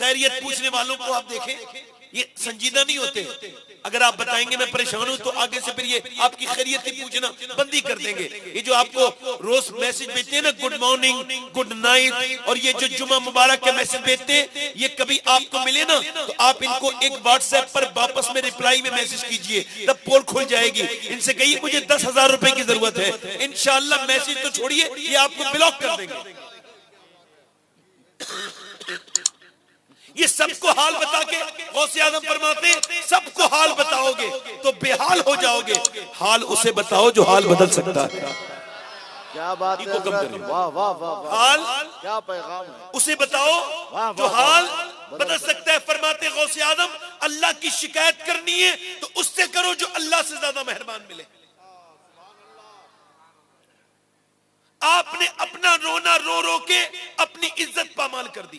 خیریت پوچھنے والوں کو آپ دیکھیں یہ سنجیدہ نہیں ہوتے. اگر آپ بتائیں گے میں پریشان ہوں تو آگے سے پھر یہ آپ کی خیریت ہی پوچھنا بندی کر دیں گے. یہ جو آپ کو روز میسج بھیجتے ہیں نا گڈ مارننگ گڈ نائٹ, اور یہ جو جمعہ مبارک کے میسج بھیجتے ہیں, یہ کبھی آپ کو ملے نا تو آپ ان کو ایک واٹس ایپ پر واپس میں ریپلائی میں میسج کیجئے, تب پول کھل جائے گی. ان سے کہیے مجھے 10,000 روپے کی ضرورت ہے, انشاءاللہ میسج تو چھوڑیے یہ آپ کو بلاک کر دیں گے. یہ سب کو حال بتا کے غوث اعظم فرماتے ہیں سب کو حال بتاؤ گے تو بے حال ہو جاؤ گے, حال اسے بتاؤ جو حال بدل سکتا ہے. کیا بات ہے حضرت, واہ واہ واہ, حال کیا پیغام ہے, اسے بتاؤ جو حال بدل سکتا ہے. فرماتے غوث اعظم اللہ کی شکایت کرنی ہے تو اس سے کرو جو اللہ سے زیادہ مہربان ملے. آپ نے اپنا رونا رو رو کے اپنی عزت پامال کر دی.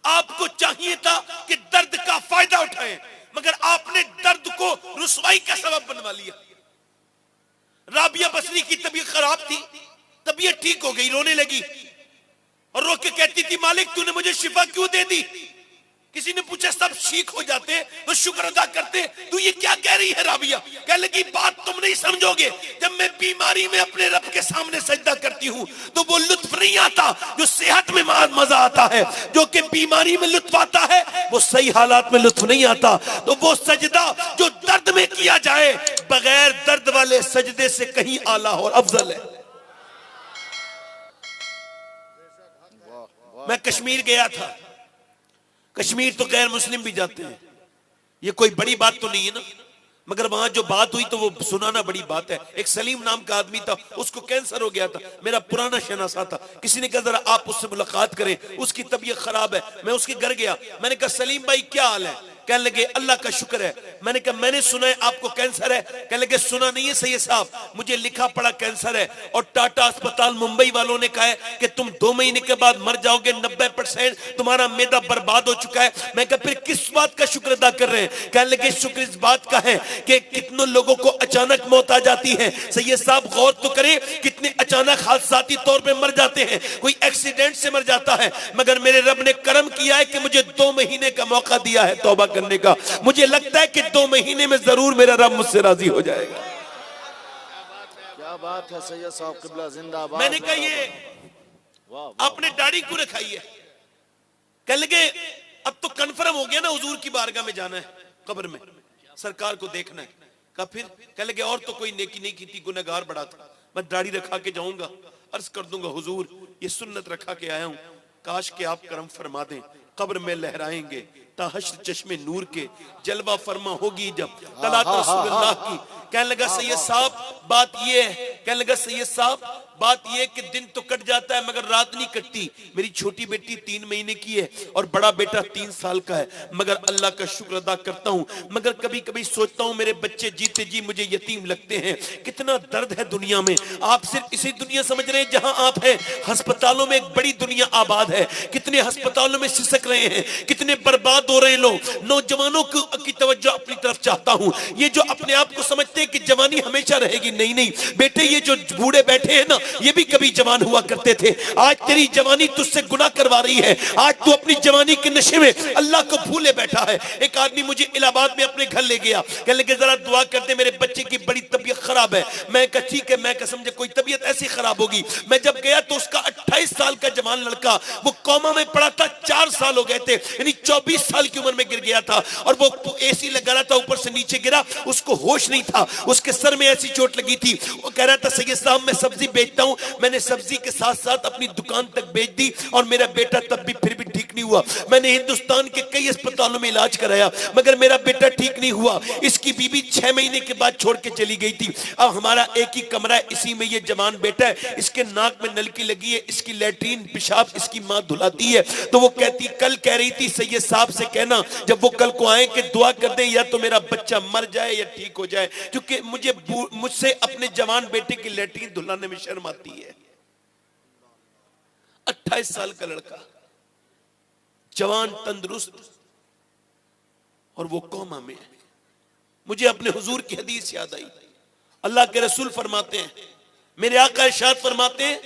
آپ کو چاہیے تھا کہ درد کا فائدہ اٹھائیں, مگر آپ نے درد کو رسوائی کا سبب بنوا لیا. رابعہ بصری کی طبیعت خراب تھی, طبیعت ٹھیک ہو گئی, رونے لگی اور رو کے کہتی تھی مالک تو نے مجھے شفا کیوں دے دی. کسی نے پوچھا سب ٹھیک ہو جاتے تو شکر ادا کرتے, تو یہ کیا کہہ رہی ہے رابعہ؟ کہنے لگی بات تم نہیں سمجھو گے, جب میں بیماری میں اپنے رب کے سامنے سجدہ کرتی ہوں تو وہ لطف نہیں آتا جو صحت میں مزہ آتا ہے, جو کہ بیماری میں لطف آتا ہے وہ صحیح حالات میں لطف نہیں آتا. تو وہ سجدہ جو درد میں کیا جائے بغیر درد والے سجدے سے کہیں اعلیٰ اور افضل ہے. میں کشمیر گیا تھا, کشمیر تو غیر مسلم بھی جاتے ہیں, یہ کوئی بڑی بات تو نہیں ہے نا, مگر وہاں جو بات ہوئی تو وہ سنانا بڑی بات ہے. ایک سلیم نام کا آدمی تھا, اس کو کینسر ہو گیا تھا, میرا پرانا شناسا تھا. کسی نے کہا ذرا آپ اس سے ملاقات کریں, اس کی طبیعت خراب ہے. میں اس کے گھر گیا, میں نے کہا سلیم بھائی کیا حال ہے؟ کہنے لگے اللہ کا شکر ہے. میں نے کہا میں نے سنا ہے آپ کو کینسر ہے. کہنے لگے سنا نہیں ہے سید صاحب, مجھے لکھا پڑا کینسر ہے, اور ٹاٹا اسپتال ممبئی والوں نے کہا ہے کہ تم 2 مہینے کے بعد مر جاؤ گے, 90% تمہارا معدہ برباد ہو چکا ہے. میں کہا پھر کس بات کا شکر ادا کر رہے ہیں؟ کہنے لگے شکر اس بات کا ہے کہ کتنے لوگوں کو اچانک موت آ جاتی ہے. سید صاحب غور تو کریں, کتنے اچانک حادثاتی طور پہ مر جاتے ہیں, کوئی ایکسیڈنٹ سے مر جاتا ہے, مگر میرے رب نے کرم کیا ہے کہ مجھے 2 مہینے کا موقع دیا ہے توبہ کرنے کا. مجھے لگتا ہے کہ 2 مہینے میں ضرور میرا رب مجھ سے راضی ہو جائے گا. کیا بات ہے سید صاحب قبلہ زندہ باد. میں نے کہا یہ آپ نے داڑھی کیوں رکھائی ہے؟ کہنے لگے اب تو کنفرم ہو گیا نا حضور کی بارگاہ میں جانا ہے, قبر میں سرکار کو دیکھنا ہے. کہا پھر؟ کہنے لگے اور تو کوئی نیکی نہیں کی تھی, گنہگار بڑا تھا, میں داڑھی رکھا کے جاؤں گا, عرض کر دوں گا حضور یہ سنت رکھا کے آیا ہوں, کاش کہ آپ کرم فرما دیں, قبر میں لہرائیں گے تا حشر چشم نور کے, جلوہ فرما ہوگی جب طلعت رسول اللہ کی. کہنے لگا سید صاحب بات یہ ہے, کہنے لگا سید صاحب بات یہ کہ دن تو کٹ جاتا ہے مگر رات نہیں کٹتی. میری چھوٹی بیٹی 3 مہینے کی ہے اور بڑا بیٹا 3 سال کا ہے, مگر اللہ کا شکر ادا کرتا ہوں, مگر کبھی کبھی سوچتا ہوں میرے بچے جیتے جی مجھے یتیم لگتے ہیں. کتنا درد ہے دنیا میں, آپ صرف اسی دنیا سمجھ رہے ہیں جہاں آپ ہیں, ہسپتالوں میں ایک بڑی دنیا آباد ہے. کتنے ہسپتالوں میں سسک رہے ہیں, کتنے برباد ہو رہے ہیں لوگ. نوجوانوں کی توجہ اپنی طرف چاہتا ہوں. یہ جو اپنے آپ کو سمجھتے ہیں کہ جوانی ہمیشہ رہے گی, نہیں نہیں بیٹے, یہ جو بوڑھے بیٹھے ہیں نا یہ بھی کبھی جوان ہوا کرتے تھے. آج تیری جوانی تجھ سے گناہ کروا رہی ہے, آج تو اپنی جوانی کے نشے میں اللہ کو بھولے بیٹھا ہے. ایک آدمی مجھے الہ آباد میں اپنے گھر لے گیا, کہنے لگے ذرا دعا کر دے میرے بچے کی بڑی طبیعت خراب ہے. میں کہا ٹھیک ہے, میں کہا سمجھے کوئی طبیعت ایسی خراب ہوگی. میں جب گیا تو اس کا 28 سال کا جوان لڑکا, وہ کوما میں پڑا تھا, 4 سال ہو گئے تھے, یعنی 24 سال کی عمر میں گر گیا تھا, اور وہ اے سی لگا رہا تھا, اوپر سے نیچے گرا, اس کو ہوش نہیں تھا, اس کے سر میں ایسی چوٹ لگی تھی. وہ کہہ رہا تھا سید صاحب میں سبزی بیچتا ہوں, میں نے سبزی کے ساتھ ساتھ اپنی دکان تک بیچ دی, اور میرا بیٹا تب بھی پھر بھی ٹھیک نہیں ہوا. میں نے ہندوستان کے کئی اسپتالوں میں علاج کرایا مگر میرا بیٹا ٹھیک نہیں ہوا. اس کی بیوی 6 مہینے کے بعد چھوڑ کے چلی گئی تھی. اب ہمارا ایک ہی کمرہ ہے, اسی میں یہ جوان بیٹا ہے, اس کے ناک میں نلکی لگی ہے, اس کی لیٹرین پیشاب اس کی ماں دھلاتی ہے. تو وہ کہتی, کل کہہ رہی تھی سید صاحب سے کہنا جب وہ کل کو آئیں کہ دعا کر دیں یا تو میرا بچہ مر جائے یا ٹھیک ہو جائے, کیونکہ مجھ سے اپنے جوان بیٹے کی لیٹرین دھلانے میں شرم آتی ہے. 28 سال کا لڑکا, جوان, تندرست, اور وہ کوما میں. مجھے اپنے حضور کی حدیث یاد آئی. اللہ کے رسول فرماتے ہیں, میرے آقا ارشاد فرماتے ہیں,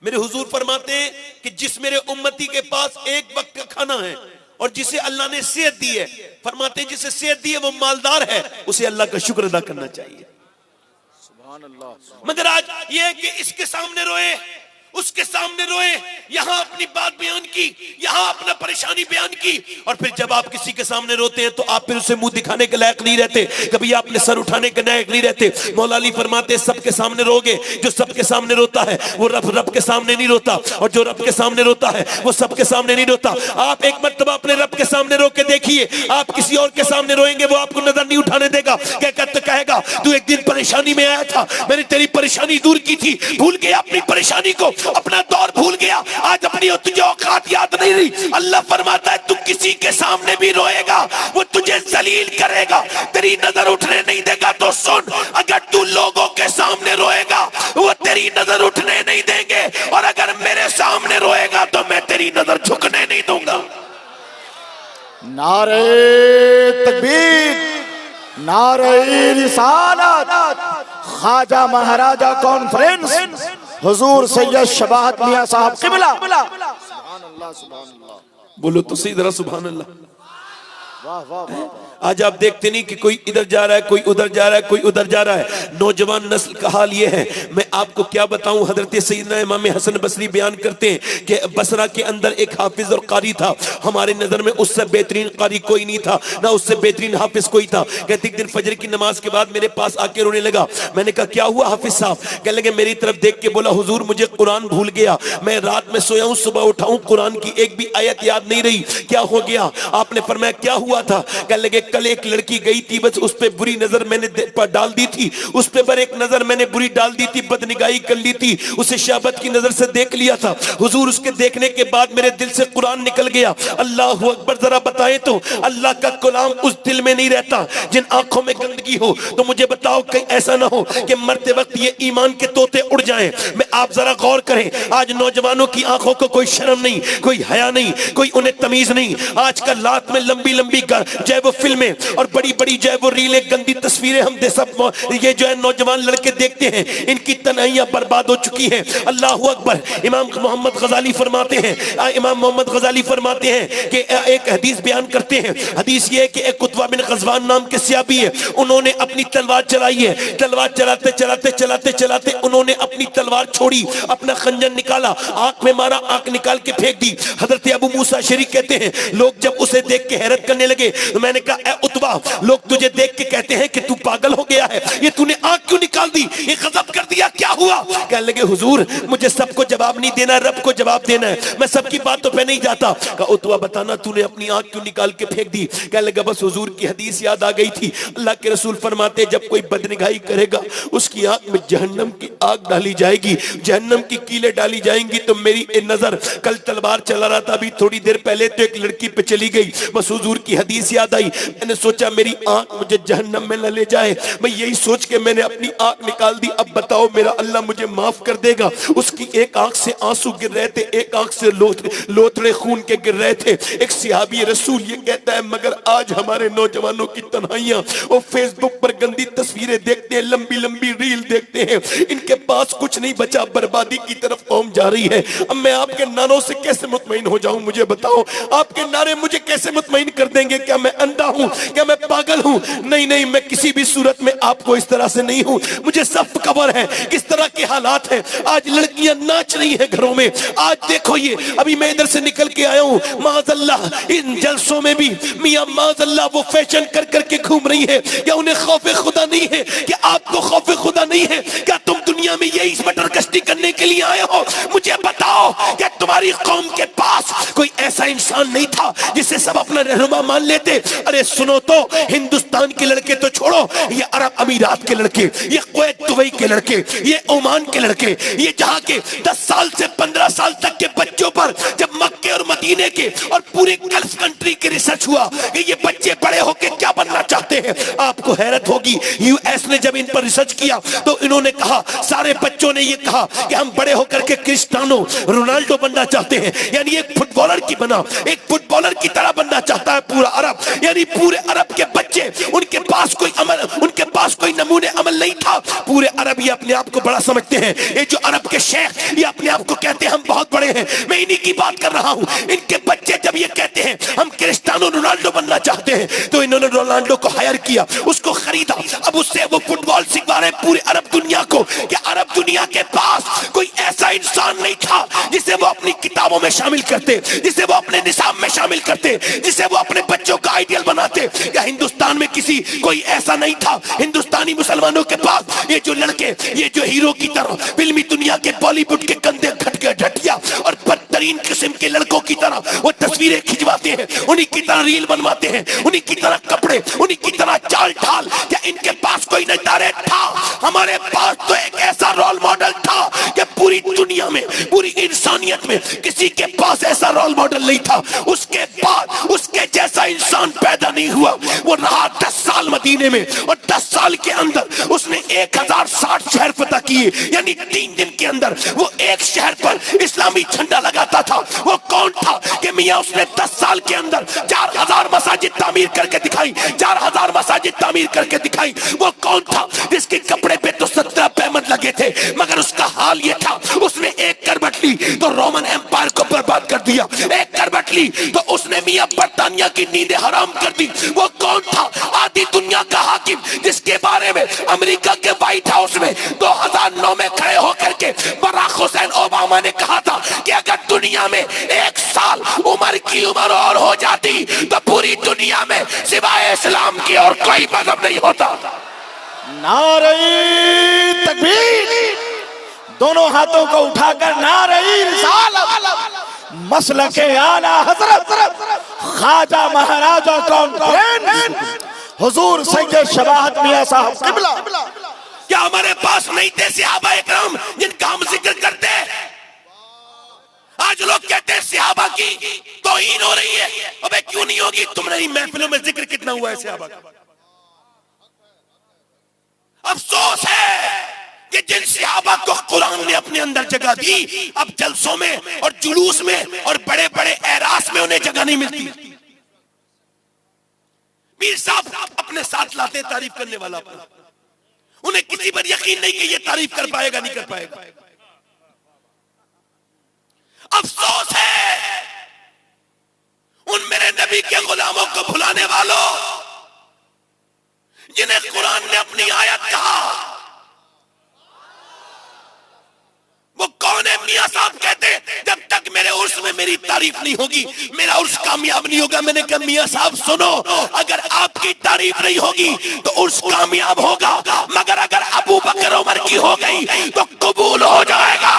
میرے حضور فرماتے ہیں کہ جس میرے امتی کے پاس ایک وقت کا کھانا ہے اور جسے اللہ نے صحت دی ہے، فرماتے ہیں جسے صحت دی ہے وہ مالدار ہے، اسے اللہ کا شکر ادا کرنا چاہیے۔ سبحان اللہ۔ مگر آج یہ ہے کہ اس کے سامنے روئے، اس کے سامنے روئے، یہاں اپنی بات بیان کی، یہاں اپنا پریشانی بیان کی، اور پھر جب آپ کسی کے سامنے روتے ہیں تو آپ پھر اسے منہ دکھانے کے لائق نہیں رہتے، کبھی آپ نے سر اٹھانے کے لائق نہیں رہتے۔ مولا علی فرماتے ہیں سب کے سامنے روگے، جو سب کے سامنے روتا ہے وہ رب کے سامنے نہیں روتا، اور جو رب کے سامنے روتا ہے وہ سب کے سامنے نہیں روتا۔ آپ ایک مرتبہ اپنے رب کے سامنے رو کے دیکھیے، آپ کسی اور کے سامنے روئیں گے وہ آپ کو نظر نہیں اٹھانے دے گا، کہے گا تو ایک دن پریشانی میں آیا تھا، میں نے تیری پریشانی دور کی تھی، بھول گیا اپنی پریشانی کو، اپنا دور بھول گیا، آج اپنی تجھے اوقات یاد نہیں رہی۔ اللہ فرماتا ہے تو کسی کے سامنے بھی روئے گا وہ تجھے ذلیل کرے گا، تیری نظر اٹھنے نہیں دے گا۔ تو سن، اگر تو لوگوں کے سامنے روئے گا وہ تیری نظر اٹھنے نہیں دیں گے، اور اگر میرے سامنے روئے گا تو میں تیری نظر جھکنے نہیں دوں گا۔ نعرہ تکبیر، نعرہ رسالت، خواجہ مہاراجہ کانفرنس، حضور سید شباہت میاں صاحب قبلہ۔ سبحان اللہ، سبحان اللہ، بولو تو صحیح ذرا سبحان اللہ۔ واہ واہ واہ۔ آج آپ دیکھتے نہیں کہ کوئی ادھر جا رہا ہے، کوئی ادھر جا رہا ہے، کوئی ادھر جا رہا ہے۔ نوجوان نسل کا حال یہ ہے، میں آپ کو کیا بتاؤں۔ حضرت سیدنا امام حسن بصری بیان کرتے ہیں کہ بصرہ کے اندر ایک حافظ اور قاری تھا، ہمارے نظر میں اس سے بہترین قاری کوئی نہیں تھا، نہ اس سے بہترین حافظ کوئی تھا۔ کہتے ایک دن فجر کی نماز کے بعد میرے پاس آ کے رونے لگا۔ میں نے کہا کیا ہوا حافظ صاحب؟ کہنے لگے میری طرف دیکھ کے بولا حضور مجھے قرآن بھول گیا، میں رات میں سویا ہوں، صبح اٹھاؤں قرآن کی ایک بھی آیت یاد نہیں رہی، کیا ہو گیا؟ آپ نے فرمایا کیا ہوا تھا؟ کہنے لگے کل ایک لڑکی گئی تھی، بس اس پہ بری نظر میں نے ڈال دی تھی، اس پہ بر ایک نظر میں نے بری ڈال دی تھی، بدنگاہی کر لی تھی، اسے شہوت کی نظر سے دیکھ لیا تھا حضور۔ اس کے دیکھنے کے بعد میرے دل سے قرآن نکل گیا۔ اللہ اکبر، ذرا بتائیں تو اللہ کا کلام اس دل میں نہیں رہتا جن آنکھوں میں گندگی ہو۔ تو مجھے بتاؤ کہیں ایسا نہ ہو کہ مرتے وقت یہ ایمان کے طوطے اڑ جائیں۔ میں آپ ذرا غور کریں، آج نوجوانوں کی آنکھوں کو کوئی شرم نہیں، کوئی حیا نہیں، کوئی انہیں تمیز نہیں۔ آج کل رات میں لمبی لمبی جو ہے وہ فلمیں اور بڑی بڑی جو ہے وہ ریلیں، گندی تصویریں ہم سب یہ جو ہے نوجوان لڑکے دیکھتے ہیں، ان کی تنہائیاں برباد ہو چکی ہیں۔ اللہ اکبر۔ امام محمد غزالی فرماتے ہیں کہ ایک حدیث بیان کرتے ہیں، حدیث یہ ہے کہ ایک قطبہ بن غزوان نام کے صحابی ہے، انہوں نے اپنی تلوار چلائی ہے، تلوار چلاتے چلاتے چلاتے چلاتے انہوں نے اپنی تلوار چھوڑی، اپنا خنجر نکالا، آنکھ میں مارا، آنکھ نکال کے پھینک دی۔ حضرت ابو موسیٰ شریف کہتے ہیں لوگ جب اسے دیکھ کے حیرت کرنے لگے تو میں نے کہا اے عتبہ، لوگ تجھے دیکھ کے کہتے ہیں کہ تو پاگل ہو گیا ہے، یہ تو نے آنکھ کیوں نکال دی، یہ غضب کر دیا، کیا ہوا؟ کہنے لگے حضور مجھے سب کو جواب نہیں دینا، رب کو جواب دینا ہے، میں سب کی باتوں پہ نہیں جاتا۔ کہا عتبہ بتانا تو نے اپنی آنکھ کیوں نکال کے پھینک دی؟ کہنے لگا بس حضور کی حدیث یاد آ گئی تھی، اللہ کے رسول فرماتے ہیں جب کوئی بدنگاہی کرے گا اس کی آنکھ میں جہنم کی آگ ڈالی جائے گی، جہنم کی کیلیں ڈالی جائیں گی۔ تو میری نظر کل تلوار چلا رہا تھا، ابھی تھوڑی دیر پہلے تو ایک لڑکی پہ چلی گئی، بس حضور کی حدیث یاد آئی، میں نے سوچا میری آنکھ مجھے جہنم میں نہ لے جائے، میں یہی سوچ کے میں نے اپنی آنکھ نکال دی۔ اب بتاؤ میرا اللہ مجھے معاف کر دے گا؟ اس کی ایک آنکھ سے آنسو گر رہے تھے، ایک آنکھ سے لوتھڑے خون کے گر رہے تھے۔ ایک صحابی رسول یہ کہتا ہے مگر آج ہمارے نوجوانوں کی تنہائیاں، وہ فیس بک پر گندی تصویریں دیکھتے ہیں، لمبی لمبی ریل دیکھتے ہیں، ان کے پاس کچھ نہیں بچا، بربادی کی طرف قوم جا رہی ہے۔ اب میں آپ کے نعروں سے کیسے مطمئن ہو جاؤں؟ مجھے بتاؤ آپ کے نعرے مجھے کیسے مطمئن کر دیں گے؟ کیا میں اندھا ہوں؟ کیا میں پاگل ہوں؟ نہیں نہیں، میں کسی بھی صورت میں آپ کو اس طرح سے نہیں ہوں، مجھے سب خبر ہے کس طرح کے حالات ہیں۔ آج لڑکیاں ناچ رہی ہیں گھروں میں، آج دیکھو یہ ابھی میں ادھر سے نکل کے آیا ہوں، معاذ اللہ ان جلسوں میں بھی میاں معاذ اللہ وہ فیشن کر کر کے گھوم رہی ہے۔ کیا انہیں خوف خدا نہیں ہے؟ کیا آپ کو خوف خدا نہیں ہے؟ کیا تم دنیا میں یہی مٹر کشتی کرنے کے لیے آئے ہو؟ مجھے بتاؤ کہ تمہاری قوم کے پاس کوئی ایسا انسان نہیں تھا جسے سب اپنا رہنما مان لیتے؟ ارے سنو تو، ہندوستان کے لڑکے تو چھوڑو، یہ عرب امارات کے لڑکے، یہ کویت دبئی کے لڑکے، یہ عمان کے لڑکے، یہ جہاں کے 10 سال سے 15 سال تک کے بچوں پر جب مکے اور مدینے کے اور پورے گلف کنٹری کے ریسرچ ہوا کہ یہ بچے بڑے ہو کے کیا بننا چاہتے ہیں، آپ کو حیرت ہوگی یو ایس نے جب ان پر ریسرچ کیا تو انہوں نے کہا، سارے بچوں نے یہ کہا کہ ہم بڑے ہو کر کے کرسٹیانو رونالڈو بننا چاہتے ہیں، یعنی ایک فٹ بالر کی نہیں بنا, ایک فٹ بالر کی طرح بننا چاہتا ہے پورا عرب. یعنی پورے عرب کے بچے, ان کے پاس کوئی نمونے عمل نہیں تھا. پورے عرب یہ اپنے آپ کو بڑا سمجھتے ہیں. یہ جو عرب کے شیخ یہ اپنے آپ کو کہتے ہیں ہم بہت بڑے ہیں, میں انہی کی بات کر رہا ہوں. ان کے بچے جب یہ کہتے ہیں ہم کرسٹیانو رونالڈو بننا چاہتے ہیں, تو انہوں نے رونالڈو کو ہائر کیا, اس کو خریدا. اب اس سے وہ فٹ بال سکھا رہے پورے عرب دنیا کو کہ عرب دنیا کے پاس کوئی ایسا انسان نہیں تھا جسے وہ اپنی کتابوں میں شامل کرتے, جسے وہ اپنے نصاب میں شامل کرتے, جسے وہ اپنے بچوں کا آئیڈیل بناتے. یا ہندوستان میں کسی کوئی ایسا نہیں تھا. ہندوستانی مسلمانوں کے پاس یہ جو لڑکے, یہ جو ہیرو کی طرح فلمی دنیا کے بالی ووڈ کے کندھے کھٹکے ڈھٹیا اور بدترین قسم کے لڑکوں کی طرح وہ تصویریں کھنچواتے ہیں, انہی کی طرح ریل بنواتے ہیں, انہی کی طرح کپڑے, انہی کی طرح چال ڈھال. کیا ان کے پاس کوئی نظارے تھا؟ ہمارے پاس تو ایک ایسا رول ماڈل تھا کہ پوری دنیا میں, پوری انسانیت میں کسی کے پاس ایسا رول ماڈل نہیں تھا. اس کے بعد اس کے جیسا انسان پیدا نہیں ہوا. وہ رہا 10 سال مدینے میں, اور 10 سال کے اندر اس نے 1060 شہر فتح کیے. یعنی 3 دن کے اندر وہ ایک شہر پر اسلامی جھنڈا لگاتا تھا. وہ کون تھا کہ میاں اس نے 10 سال کے اندر 4000 مساجد تعمیر کر کے دکھائی, 4000 مساجد تعمیر کر کے دکھائی. وہ کون تھا جس کے کپڑے پہ تو 17 پیمنٹ لگے تھے, مگر اس کا حال یہ تھا اس نے ایک کربٹ لی تو رومن ایمپائر کو برباد کر دیا, ایک کربٹ لی تو اس نے میاں برطانیہ کی نیندیں حرام کر دی. وہ کون تھا آدھی دنیا کا حاکم جس کے بارے میں امریکہ کے وائٹ ہاؤس میں 2009 میں کھڑے ہو کر کے براک حسین اوباما نے کہا تھا کہ اگر دنیا میں 1 سال عمر کی عمر اور ہو جاتی تو پوری دنیا میں سوائے اسلام کی اور کوئی مذہب نہیں ہوتا. نعرہ تکبیر, دونوں ہاتھوں کو اٹھا کر نعرہ رسالت, مسلک اعلی حضرت خواجہ مہاراجہ کانفرنس حضور سید شباہت میاں صاحب قبلہ. کیا ہمارے پاس نہیں تھے صحابہ اکرام جن کا ہم ذکر کرتے ہیں؟ آج لوگ کہتے ہیں صحابہ کی توہین ہو رہی ہے. ابے کیوں نہیں ہوگی؟ تمہاری محفلوں میں ذکر کتنا ہوا ہے صحابہ کا. افسوس ہے کہ جن صحابہ کو قرآن نے اپنے اندر جگہ دی, اب جلسوں میں اور جلوس میں اور بڑے بڑے اعراس میں انہیں جگہ نہیں ملتی. میر صاحب اپنے ساتھ لاتے تعریف کرنے والا اپنا, انہیں کسی پر یقین نہیں کہ یہ تعریف کر پائے گا, نہیں کر پائے گا. افسوس ہے ان میرے نبی کے غلاموں کو بھلانے والوں جنہیں قرآن نے اپنی آیت کہا. وہ کون ہے؟ میاں صاحب کہتے جب تک میرے عرس میں میری تعریف نہیں ہوگی میرا عرس کامیاب نہیں ہوگا. میں نے کہا میاں صاحب سنو, اگر آپ کی تعریف نہیں ہوگی تو عرس کامیاب ہوگا, مگر اگر ابو بکر عمر کی ہو گئی تو قبول ہو جائے گا.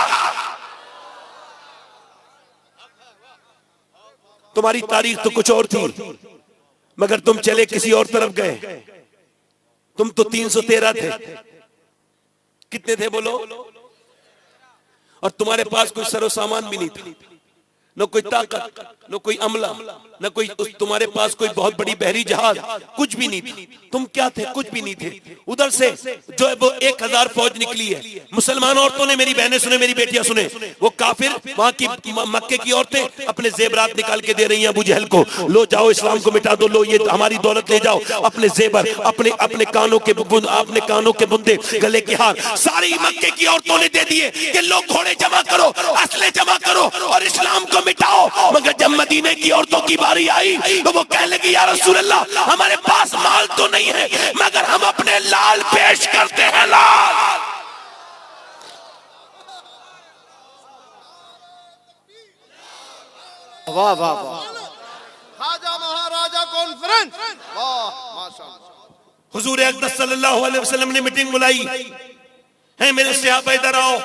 تمہاری تاریخ تو کچھ اور تھی, مگر تم چلے کسی اور طرف گئے. تم تو 313 تھے. کتنے تھے بولو؟ اور تمہارے پاس کوئی سر و سامان بھی نہیں تھا, نہ کوئی طاقت, نہ کوئی عملہ, نہ کوئی تمہارے پاس کوئی بہت بڑی بحری جہاز, کچھ بھی نہیں تھی. تم کیا تھے؟ کچھ بھی نہیں تھے. ادھر سے جو ہے وہ 1000 فوج نکلی ہے. مسلمان عورتوں نے, میری بہنیں سنیں, میری بیٹیاں سنیں, وہ کافر وہاں کی مکے کی عورتیں اپنے زیورات نکال کے دے رہی ہیں ابو جہل کو, لو جاؤ اسلام کو مٹا دو, لو یہ ہماری دولت لے جاؤ, اپنے زیور, اپنے کانوں کے بندے, گلے کے ہار ساری مکے کی عورتوں نے دے دیے کہ لو گھوڑے جمع کرو, اسلحے جمع کرو اور اسلام کو مٹاؤ. مگر جب مدینے کی عورتوں کی باری آئی تو وہ کہنے لگی یا رسول اللہ ہمارے پاس مال تو نہیں ہے مگر ہم اپنے لال پیش کرتے ہیں. لال واہ واہ واہ, خواجہ مہاراجہ کانفرنس, واہ ماشاءاللہ. حضور اقدس صلی اللہ علیہ وسلم نے میٹنگ بلائی ہے, میرے صحابہ ادھر آؤ.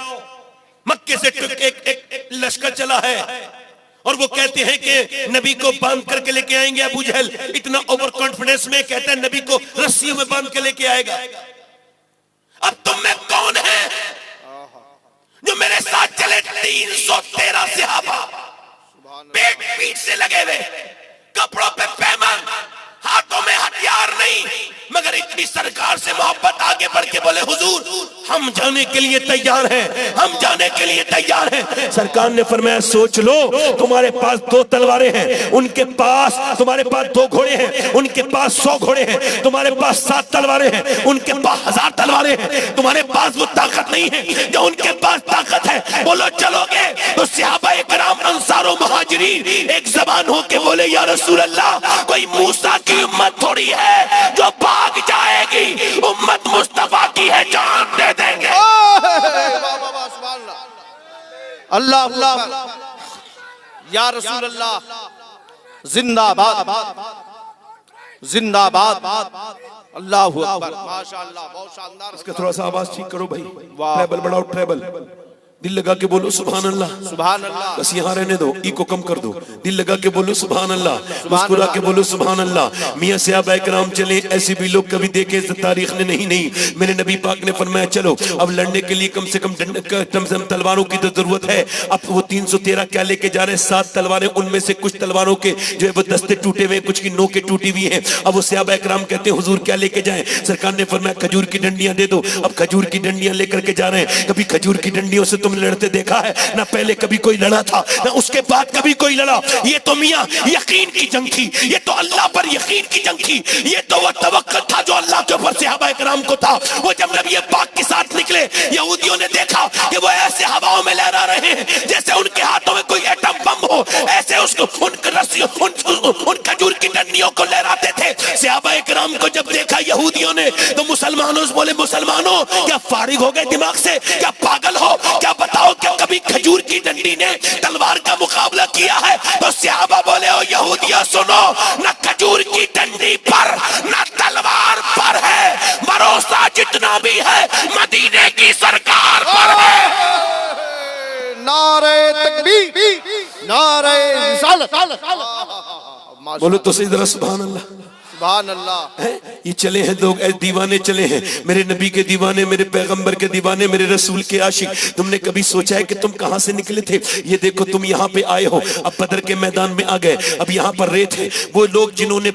مکے سے ایک لشکر چلا ہے اور وہ کہتے ہیں کہ نبی کو باندھ کر کے لے کے آئیں گے. ابو جہل اتنا اوور کانفیڈنس میں کہتا ہے نبی کو رسیوں میں باندھ کے لے کے آئے گا. اب تم میں کون ہے جو میرے ساتھ چلے؟ 313 صحابہ, پیٹ پیٹ سے لگے ہوئے, کپڑوں پہ پیمان, ہاتھوں میں ہتھیار نہیں, مگر اتنی سرکار سے محبت آگے بڑھ کے بولے حضور ہم جانے کے لیے تیار ہیں، ہم جانے کے لیے تیار ہیں۔ سرکار نے فرمایا سوچ لو، تمہارے پاس 2 تلواریں ہیں، ان کے پاس تمہارے پاس 2 گھوڑے ہیں، ان کے پاس 100 گھوڑے ہیں، تمہارے پاس 7 تلواریں ہیں، ان کے پاس 1000 تلواریں ہیں، تمہارے پاس وہ طاقت نہیں ہے جو ان کے پاس طاقت ہے، بولو چلو گے؟ تو صحابہ کرام انصار و مہاجرین ایک زبان ہو کے بولے یا رسول اللہ کوئی موسیٰ کی امت تھوڑی ہے جو بھاگ جائے گی، امت مصطفیٰ کی ہے، جان دے دیں گے۔ اللہ اللہ یا رسول اللہ زندہ باد زندہ باد اللہ اکبر ماشاءاللہ بہت شاندار۔ اس کا تھوڑا سا آواز ٹھیک کرو بھائی، ٹریبل بڑھاؤ، ٹریبل دل لگا کے بولو سبحان اللہ، سبحان اللہ، بس یہاں رہنے دو، ایکو کم کر دو، دل لگا کے بولو سبحان اللہ، مسکرا کے بولو سبحان اللہ۔ میاں صحابہ کرام چلے، ایسے بھی لوگ کبھی دیکھے تاریخ نے نہیں، میرے نبی پاک نے فرمایا چلو اب لڑنے کے لیے کم سے کم تلواروں کی تو ضرورت ہے۔ اب وہ 313 کیا لے کے جا رہے ہیں؟ 7 تلواریں، ان میں سے کچھ تلواروں کے جو ہے وہ دستے ٹوٹے ہوئے، کچھ کی نوکیں ٹوٹی ہوئی ہیں۔ اب وہ صحابہ کرام کہتے ہیں حضور کیا لے کے جائیں؟ سرکار نے فرمایا کھجور کی ڈنڈیاں دے دو۔ اب کھجور کی ڈنڈیاں لے کر کے جا رہے ہیں۔ کبھی کھجور کی ڈنڈیوں سے تم نے لڑتے دیکھا ہے؟ نہ پہلے کبھی کوئی لڑا تھا، نہ اس کے بعد کبھی کوئی لڑا۔ یہ تو میاں یقین کی جنگ تھی، یہ تو اللہ پر یقین کی جنگ تھی، یہ تو وہ توکل تھا جو اللہ کے اوپر صحابہ کرام کو تھا۔ وہ جب نبی پاک کے ساتھ نکلے، یہودیوں نے دیکھا کہ وہ ایسے ہواؤں میں لہرا رہے ہیں جیسے ان کے ہاتھوں میں کوئی ایٹم بم ہو، ایسے اس کو ان کھجور کی ڈنڈیوں کو لہراتے تھے۔ صحابہ کرام کو جب دیکھا یہودیوں نے تو مسلمانوں سے بولے مسلمانوں کیا فارغ ہو گئے دماغ سے؟ کیا پاگل ہو؟ کیا بتاؤ کیا کبھی کھجور کی ڈنڈی نے تلوار کا مقابلہ کیا ہے؟ تو صحابہ بولے او یہودیوں سنو، نہ کھجور کی ڈنڈی پر نہ تلوار پر ہے، بھروسہ جتنا بھی ہے مدینے کی سرکار پر ہے۔ نعرہ تکبیر، نعرہ رسالت، بولو تو صحیح ذرا سبحان اللہ، سبحان اللہ۔ یہ چلے ہیں لوگ ایسے دیوانے چلے ہیں، میرے نبی کے دیوانے، میرے پیغمبر کے دیوانے، میرے رسول کے عاشق۔ تم نے کبھی سوچا ہے کہ تم کہاں سے نکلے تھے؟ یہ دیکھو تم یہاں پہ آئے ہو، اب بدر کے میدان میں آ گئے، اب یہاں پر ریت ہے۔ وہ لوگ جنہوں نے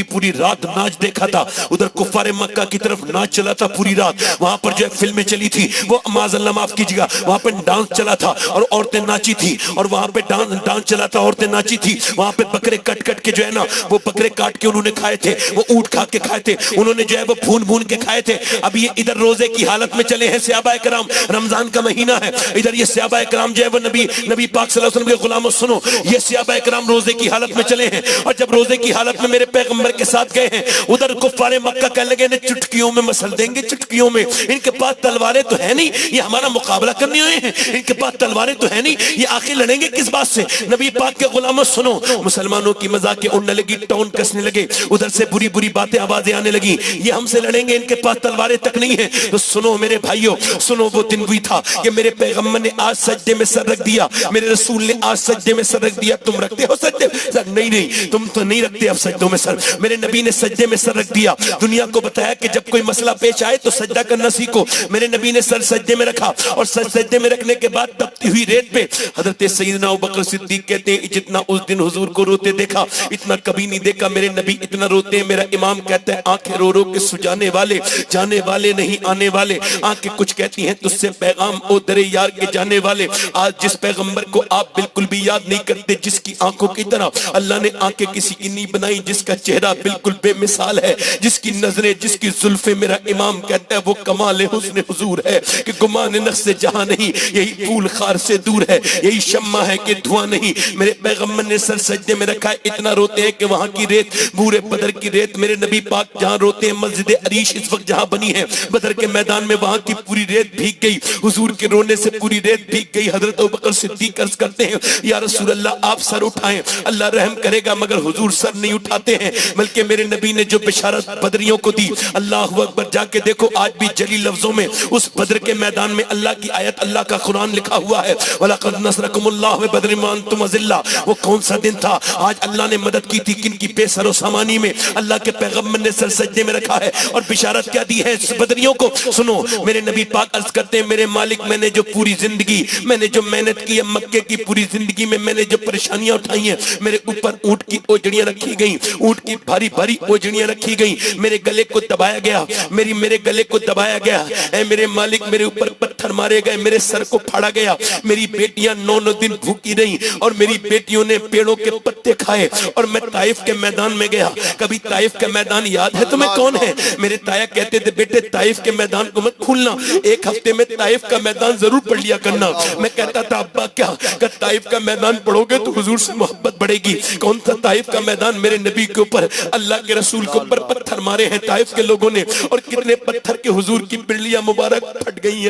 پوری رات ناچ دیکھا تھا، ادھر کفار مکہ کی طرف ناچ چلا تھا پوری رات، وہاں پر جو فلمیں چلی تھی، وہ معاذ اللہ معاف کیجیے گا، وہاں پہ ڈانس چلا تھا اور عورتیں ناچی تھی، اور وہاں پہ ڈانس چلا تھا، عورتیں ناچی تھی، وہاں پہ بکرے کٹ کے جو ہے نا وہ بکرے کاٹ کے انہوں نے کھائے تھے، وہ اونٹ کھا کے کھائے تھے، انہوں نے جو ہے وہ بھون کے کھائے تھے۔ اب یہ ادھر روزے کی حالت میں چلے ہیں صحابہ کرام، رمضان کا مہینہ ہے، ادھر یہ صحابہ کرام جو ہے وہ نبی پاک صلی اللہ علیہ وسلم کے غلاموں سنو، یہ صحابہ کرام روزے کی حالت میں چلے ہیں، اور جب روزے کی حالت میں میرے پیغمبر کے ساتھ گئے ہیں، ادھر کفار مکہ کہنے لگے نے چٹکیوں میں مسل دیں گے، چٹکیوں میں، ان کے پاس تلواریں تو ہے نہیں، یہ ہمارا مقابلہ کرنے ہوئے ہیں، ان کے پاس تلواریں تو ہے نہیں، یہ آخر لڑیں گے کس بات سے؟ نبی پاک کے غلاموں سنو، مسلمانوں کی مذاقیں اڑنے لگی، ٹون کسنے لگے، ادھر سے بری باتیں آوازیں آنے لگی، یہ ہم سے لڑیں گے، ان کے پاس تلواریں تک نہیں ہیں۔ تو سنو میرے بھائیوں، سنو وہ دن بھی تھا کہ میرے پیغمبر نے آج سجدے میں سر رکھ دیا، میرے رسول نے آج سجدے میں سر رکھ دیا، تم رکھتے ہو سجدے میں سر؟ نہیں تم تو نہیں رکھتے اب سجدوں میں سر، میرے نبی نے سجدے میں سر رکھ دیا، دنیا کو بتایا کہ جب کوئی مسئلہ پیش آئے تو سجدہ کرنا سیکھو۔ میرے نبی نے سر سجدے میں رکھا، اور سجدے میں رکھنے کے بعد تپتی ہوئی ریت پہ حضرت سیدنا ابوبکر صدیق کہتے ہیں جتنا اس دن حضور کو روتے دیکھا اتنا کبھی نہیں دیکھا، میرے نبی اتنا روتے ہیں، میرا امام کہتا ہے آنکھیں رو کے سجانے والے، جانے والے نہیں آنے والے، آنکھیں کچھ کہتی ہیں تجھ سے پیغام او درے یار کے جانے والے۔ آج جس پیغمبر کو آپ بالکل بھی یاد نہیں کرتے، جس کی آنکھوں کی طرح اللہ نے آنکھیں کسی کی نہیں بنائی، جس کا چہرہ بالکل بے مثال ہے، جس کی نظریں، جس کی زلفیں، میرا امام کہتا ہے وہ کمال حسن حضور ہے کہ گمان نقص سے جہاں نہیں، یہی پھول خار سے دور ہے، یہی شمع ہے کہ دھواں نہیں۔ میرے پیغمبر نے سر سجدے میں رکھا ہے، اتنا روتے ہیں کہ وہاں کی ریت، بورے بدر کی ریت، میرے نبی پاک جہاں روتے ہیں، مسجد عریش اس وقت جہاں بنی ہے بدر کے میدان میں، وہاں کی پوری ریت بھیگ گئی، حضور کے رونے سے پوری ریت بھیگ گئی۔ حضرت ابوبکر صدیق عرض کرتے ہیں یا رسول اللہ آپ سر اٹھائیں، اللہ رحم کرے گا، مگر حضور سر نہیں اٹھاتے ہیں، بلکہ میرے نبی نے جو بشارت بدریوں کو دی، اللہ اکبر، جا کے دیکھو آج بھی جلی لفظوں میں اس بدر کے میدان میں اللہ کی آیت، اللہ کا قرآن لکھا ہوا ہے، وَلَقَدْ نَصْرَكُمُ اللَّهُ بِبَدْرٍ وَأَنْتُمْ أَذِلَّةٌ۔ وہ کون سا دن تھا؟ آج اللہ نے مدد کی تھی کن کی؟ بے سر و سامانی وحی میں اللہ کے پیغمبر نے سر سجدے میں رکھا ہے اور بشارت کیا دی ہے بدریوں کو. سنو میرے نبی پاک عرض کرتے ہیں میرے مالک میں نے جو پوری زندگی میں نے جو محنت کی ہے مکے کی پوری زندگی میں نے جو پریشانیاں اٹھائی ہیں میرے اوپر اونٹ کی اوجڑیاں رکھی گئیں, اونٹ کی بھاری بھاری اوجڑیاں رکھی گئیں, میرے گلے کو دبایا گیا, میرے گلے کو دبایا گیا. اے میرے مالک میرے اوپر پتھر مارے گئے, میرے سر کو پھاڑا گیا, میری بیٹیاں 9 دن بھوکی رہیں اور میری بیٹیوں نے پیڑوں کے پتے کھائے. اور میں طائف کے میدان میں گیا. کبھی طائف کا میدان یاد ہے تمہیں کون ہے؟ میرے تایا کہتے تھے بیٹے طائف کے میدان کو مت کھولنا, ایک ہفتے میں طائف کا میدان ضرور پڑھ لیا کرنا. میں کہتا تھا ابا کیا کہ طائف کا میدان پڑھو گے تو حضور سے محبت بڑھے گی. کون تھا طائف کا میدان؟ میرے نبی کے اوپر اللہ کے رسول کے اوپر پتھر مارے ہیں طائف کے لوگوں نے, اور کتنے پتھر کے حضور کی پنڈلیاں مبارک پھٹ گئی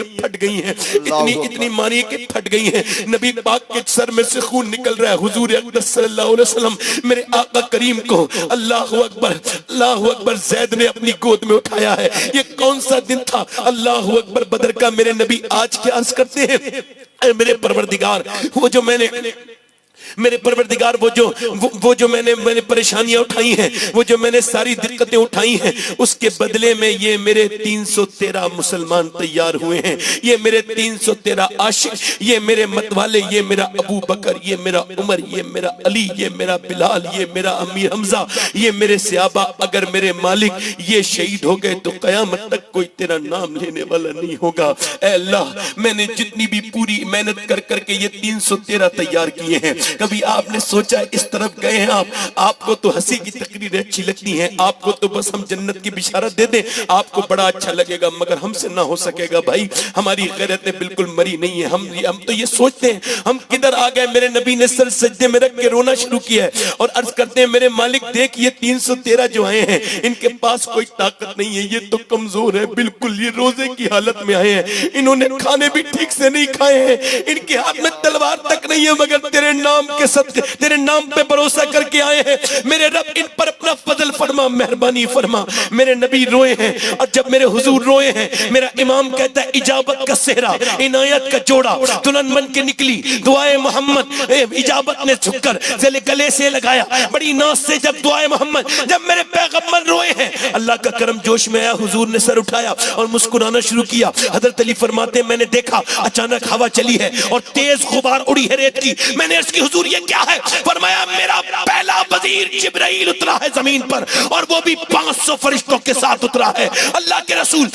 ہیں, اتنی ماری کہ پھٹ گئی ہیں. نبی پاک کے سر میں سے خون نکل رہا ہے. حضور اقدس صلی اللہ علیہ وسلم میرے آقا کریم کو اللہ اکبر زید نے اپنی گود میں اٹھایا ہے. یہ کون سا دن تھا؟ اللہ اکبر بدر کا. میرے نبی آج کیا عرض کرتے ہیں اے میرے پروردگار وہ جو میں نے میرے پروردگار وہ جو میں نے پریشانیاں اٹھائی ہیں, وہ جو میں نے ساری دقتیں اٹھائی ہیں, اس کے بدلے میں یہ میرے 313 مسلمان تیار ہوئے ہیں. یہ میرے 313 عاشق, یہ میرے متوالے, یہ میرا ابو بکر, یہ میرا عمر, یہ میرا علی, یہ میرا بلال, یہ میرا امیر حمزہ, یہ میرے صحابہ. اگر میرے مالک یہ شہید ہو گئے تو قیامت تک کوئی تیرا نام لینے والا نہیں ہوگا. اے اللہ میں نے جتنی بھی پوری محنت کر کے یہ 313 تیار کیے ہیں, کبھی آپ نے سوچا اس طرف گئے ہیں آپ کو تو ہنسی کی تقریریں اچھی لگتی ہیں, آپ کو تو بس ہم جنت کی بشارت دے دیں آپ کو بڑا اچھا لگے گا, مگر ہم سے نہ ہو سکے گا بھائی. ہماری غیرتیں بالکل مری نہیں ہیں. ہم تو یہ سوچتے ہیں ہم کدھر آ گئے. میرے نبی نے سر سجدے میں رکھ کے رونا شروع کیا ہے اور عرض کرتے ہیں میرے مالک دیکھ یہ 313 جو آئے ہیں ان کے پاس کوئی طاقت نہیں ہے, یہ تو کمزور ہے بالکل, یہ روزے کی حالت میں آئے ہیں, انہوں نے کھانے بھی ٹھیک سے نہیں کھائے ہیں, ان کے ہاتھ میں تلوار تک نہیں ہے, مگر تیرے نام کے صدقے تیرے نام پہ بھروسہ کر کے آئے ہیں. میرے رب ان پر اپنا فضل فرما, مہربانی فرما. میرے نبی روئے ہیں اور جب میرے حضور روئے ہیں میرا امام کہتا ہے اجابت کا صحرا, عنایت کا جوڑا دلہن بن کے نکلی. دعائے محمد اجابت نے جھک کر گلے سے لگایا بڑی ناز سے. جب دعائے محمد جب میرے پیغمبر روئے ہیں اللہ کا کرم جوش میں آیا, حضور نے سر اٹھایا اور مسکرانا شروع کیا. حضرت علی فرماتے ہیں میں نے دیکھا اچانک ہوا چلی ہے اور تیز غبار اڑی ہے ریت کی. میں نے عرض کی حضور یہ کیا ہے؟ فرمایا میرا پہلا وزیر جبرائیل اترا ہے زمین پر اور وہ بھی 500 فرشتوں کے ساتھ اترا ہے. اللہ کے رسول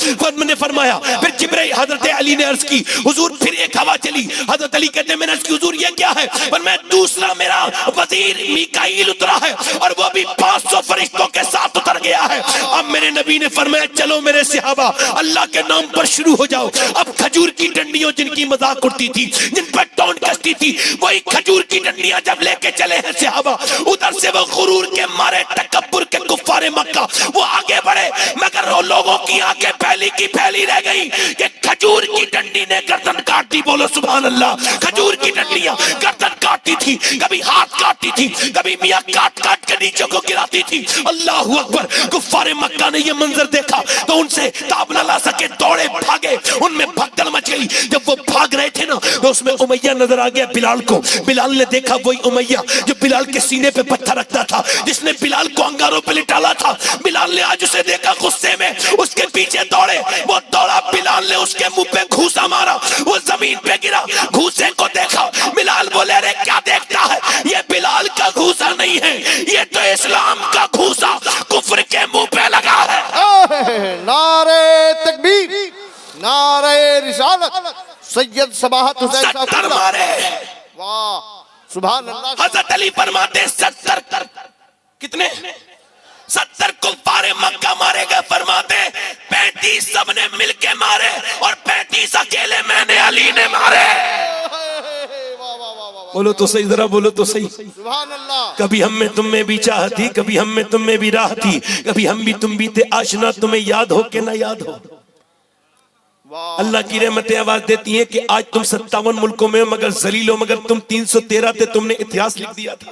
نے فرمایا پھر جبرائیل, حضرت علی نے عرض کی حضور پھر ایک ہوا چلی. حضرت علی کہتے ہیں میں نے عرض کی حضور یہ کیا ہے؟ فرمایا دوسرا میرا وزیر میکائیل اترا ہے اور وہ بھی 500 فرشتوں کے ساتھ اتر گیا ہے. اب میرے نبی نے فرمایا چلو میرے صحابہ اللہ کے نام پر شروع ہو جاؤ. اب کھجور کی ڈنڈیوں جن کی مذاق اڑتی تھی, جن پر ٹونٹ کستی تھی, وہی کھجور کی ڈنڈیاں جب لے کے چلے ہیں صحابہ, ادھر سے وہ غرور کے مارے تکبر کے کفار مکہ وہ آگے بڑھے, مگر وہ لوگوں کی آنکھیں پھیلی کی پھیلی رہ گئی کہ کھجور کی ڈنڈی نے گردن کاٹی. بولو سبحان اللہ. کھجور کی ڈنڈیاں گردن کاٹتی تھی, کبھی ہاتھ کاٹتی تھی, کبھی میاں کاٹ کے نیچے کو گراتی تھی. اللہ اکبر. کفار مکہ نے یہ منظر دیکھا تو ان سے تاب نہ لا سکے, دوڑے بھاگے, ان میں بھگدڑ مچ گئی. جب وہ بھاگ رہے تھے نا تو اس میں امیہ نظر آ گیا بلال کو. بلال نے دیکھا وہی امیہ جو بلال کے سینے پہ پتھر رکھتا تھا, جس نے بلال کو انگاروں پہ لٹالا تھا. بلال نے آج اسے دیکھا غصے میں اس کے پیچھے دوڑے, وہ دوڑا, بلال نے اس کے منہ پہ گھوسا مارا, وہ زمین پہ گرا. گھوسے کو دیکھا, بلال بولے رے کیا دیکھتا ہے؟ یہ بلال کا گھوسا نہیں ہے, یہ تو اسلام کا گھوسا کفر کے منہ پہ لگا ہے. نعرہ تکبیر, نعرہ رسالت, سید سباحت حسین صاحب مارے. واہ سبحان اللہ. حضرت علی فرماتے 70 کتنے 70 کفار مکہ مارے گئے. فرماتے 35 سب نے مل کے مارے اور 35 اکیلے میں نے علی نے مارے. بولو تو صحیح, ذرا بولو تو صحیح. سبحان اللہ. کبھی ہم میں تم میں بھی چاہ تھی, کبھی ہم میں تم میں بھی راہ تھی, کبھی ہم بھی تم بھی تھے آشنا, تمہیں یاد ہو کہ نہ یاد ہو. اللہ کی رحمتیں آواز دیتی ہیں کہ آج تم 57 ملکوں میں ہو مگر ذلیل ہو, مگر تم 313 تھے, تم نے اتہاس لکھ دیا تھا.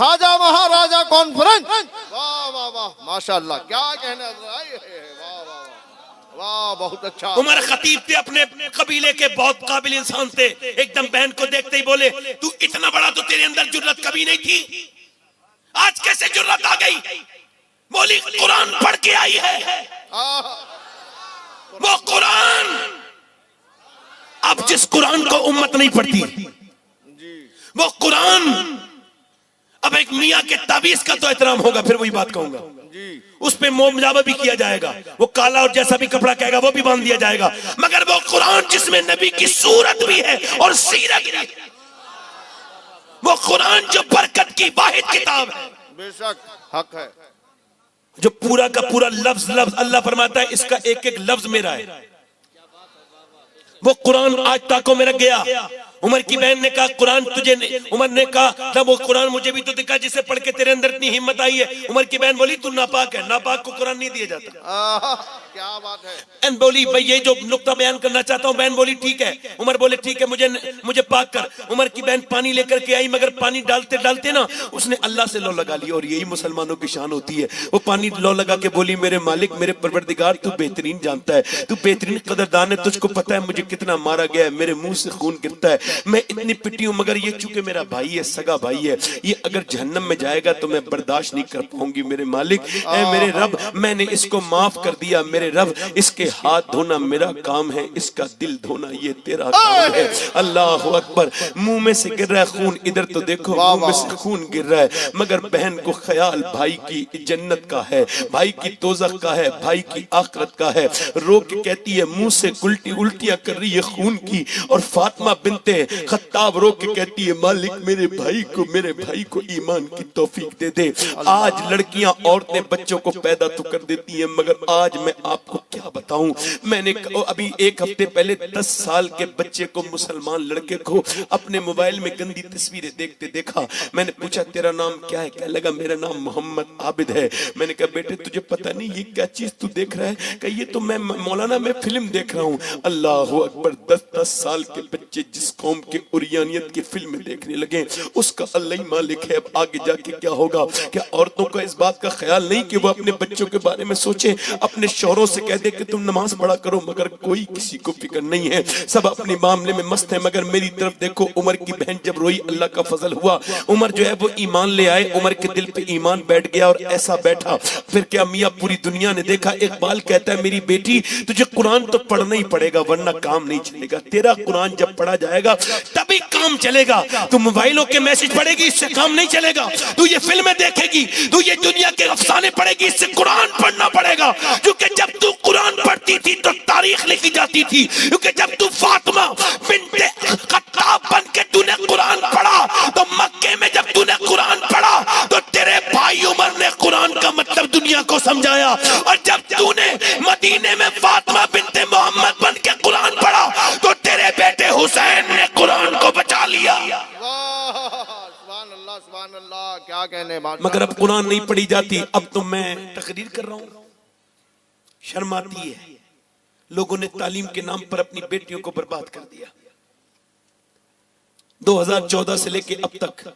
خواجہ مہاراجا کانفرنس. واہ واہ واہ ماشاءاللہ کیا کہنا ہے. واہ واہ واہ واہ بہت اچھا. عمر خطیب تھے، اپنے قبیلے کے بہت قابل انسان تھے. ایک دم بہن کو دیکھتے ہی بولے تو اتنا بڑا تو تیرے اندر جرت کبھی نہیں تھی، آج کیسے جرت آ گئی؟ بولی قرآن پڑھ کے آئی ہے. وہ قرآن، اب جس قرآن کو امت نہیں پڑھتی وہ قرآن، اب ایک میاں کے تعویذ کا تو احترام ہوگا، پھر وہی بات کہوں گا، اس پہ مومجابہ بھی کیا جائے گا، وہ کالا اور جیسا بھی کپڑا کہے گا وہ بھی باندھ دیا جائے گا، مگر وہ قرآن جس میں نبی کی صورت بھی ہے اور سیرت بھی ہے، وہ قرآن جو برکت کی واحد کتاب ہے، بے شک حق ہے، جو پورا کا پورا لفظ اللہ فرماتا ہے اس کا ایک ایک لفظ میرا ہے. وہ قرآن آج تاکوں میں رکھ گیا. عمر کی بہن نے کہا قرآن تجھے، عمر نے کہا تب وہ قرآن مجھے بھی تو دکھا جسے پڑھ کے تیرے اندر اتنی ہمت آئی ہے. عمر کی بہن بولی تو ناپاک ہے، ناپاک کو قرآن نہیں دیا جاتا. کیا بات ہے. بہن بولی بھئی یہ جو نقطہ بیان کرنا چاہتا ہوں. بہن بولی ٹھیک ہے. عمر بولے ٹھیک ہے مجھے پاک کر. عمر کی بہن پانی لے کر کے آئی، مگر پانی ڈالتے ڈالتے نا اس نے اللہ سے لو لگا لی، اور یہی مسلمانوں کی شان ہوتی ہے. وہ پانی لو لگا کے بولی میرے مالک میرے پروردگار تو بہترین جانتا ہے، تو بہترین قدردان ہے، تجھ کو پتہ ہے مجھے کتنا مارا گیا ہے، میرے منہ سے خون گرتا ہے، میں اتنی پٹی ہوں، مگر یہ چونکہ میرا بھائی ہے، سگا بھائی ہے، یہ اگر جہنم میں جائے گا تو میں برداشت نہیں کر پاؤں گی. میرے مالک اے میرے رب میں نے اس کو معاف کر دیا. میرے رب اس کے ہاتھ دھونا میرا کام ہے، اس کا دل دھونا یہ تیرا کام ہے. اللہ اکبر. منہ میں سے گر رہا ہے خون، ادھر تو دیکھو منہ میں سے خون گر رہا ہے، مگر بہن کو خیال بھائی کی جنت کا ہے، بھائی کی دوزخ کا ہے، بھائی کی آخرت کا ہے. رو کے کہتی ہے منہ سے الٹیاں کر رہی ہے خون کی. اور فاطمہ بنت خطاب رو کے کہتی ہے مالک میرے بھائی کو ایمان کی توفیق دے دے. آج لڑکیاں عورتیں بچوں کو پیدا تو کر دیتی ہیں، مگر آج میں آپ کو کیا بتاؤں، میں نے ابھی ایک ہفتے پہلے 10 سال کے بچے کو، مسلمان لڑکے کو اپنے موبائل میں گندی تصویریں دیکھتے دیکھا. میں نے پوچھا تیرا نام کیا ہے؟ کہنے لگا میرا نام محمد عابد ہے. میں نے کہا بیٹے تجھے پتہ نہیں یہ کیا چیز تو دیکھ رہا ہے؟ کہ یہ تو میں مولانا میں فلم دیکھ رہا ہوں. اللہ اکبر. 10 سال کے بچے جس قوم کے اوریانیت کی فلم دیکھنے لگے اس کا اللہ ہی مالک ہے. اب آگے جا کے کیا ہوگا؟ کیا عورتوں کا اس بات کا خیال نہیں کہ وہ اپنے بچوں کے بارے میں سوچیں، اپنے شوہروں سے کہہ دے کہ تم نماز پڑھا کرو، مگر کوئی کسی کو فکر نہیں ہے، سب اپنے معاملے میں مست ہیں. مگر میری طرف دیکھو. عمر کی بہن جب روئی اللہ کا فضل ہوا، عمر جو ہے وہ ایمان لے آئے. عمر کے دل پہ ایمان بیٹھ گیا اور ایسا بیٹھا پھر کیا میاں پوری دنیا نے دیکھا. اقبال کہتا ہے میری بیٹی تجھے قرآن تو پڑھنا ہی پڑے گا ورنہ کام نہیں چلے گا. تیرا قرآن جب پڑھا جائے گا تبھی کام چلے گا. تو موبائلوں کے میسج پڑھے گی اس سے کام نہیں چلے گا. تو یہ فلمیں دیکھے گی، تو یہ دنیا کے افسانے پڑھے گی، اس سے قرآن پڑھنا پڑے گا. کیونکہ جب تو قرآن پڑھتی تھی تو تاریخ لکھی جاتی تھی. کیونکہ جب تو فاطمہ بنت خطاب بن کے تو نے قرآن پڑھا تو مکے میں جب تو نے قرآن پڑھا تو تیرے بھائی عمر نے قرآن کا مطلب دنیا کو سمجھایا. اور جب تو نے مدینے میں فاطمہ بنت محمد بن کے قرآن پڑھا تو تیرے بیٹے حسین نے قرآن کو بچا لیا. سبحان اللہ سبحان اللہ کیا کہنے. مگر اب قرآن نہیں پڑھی جاتی. اب تو میں تقریر کر رہا ہوں، شرم آتی ہے. لوگوں نے تعلیم کے نام پر اپنی بیٹیوں کو برباد کر دیا. 2014 سے لے کے اب تک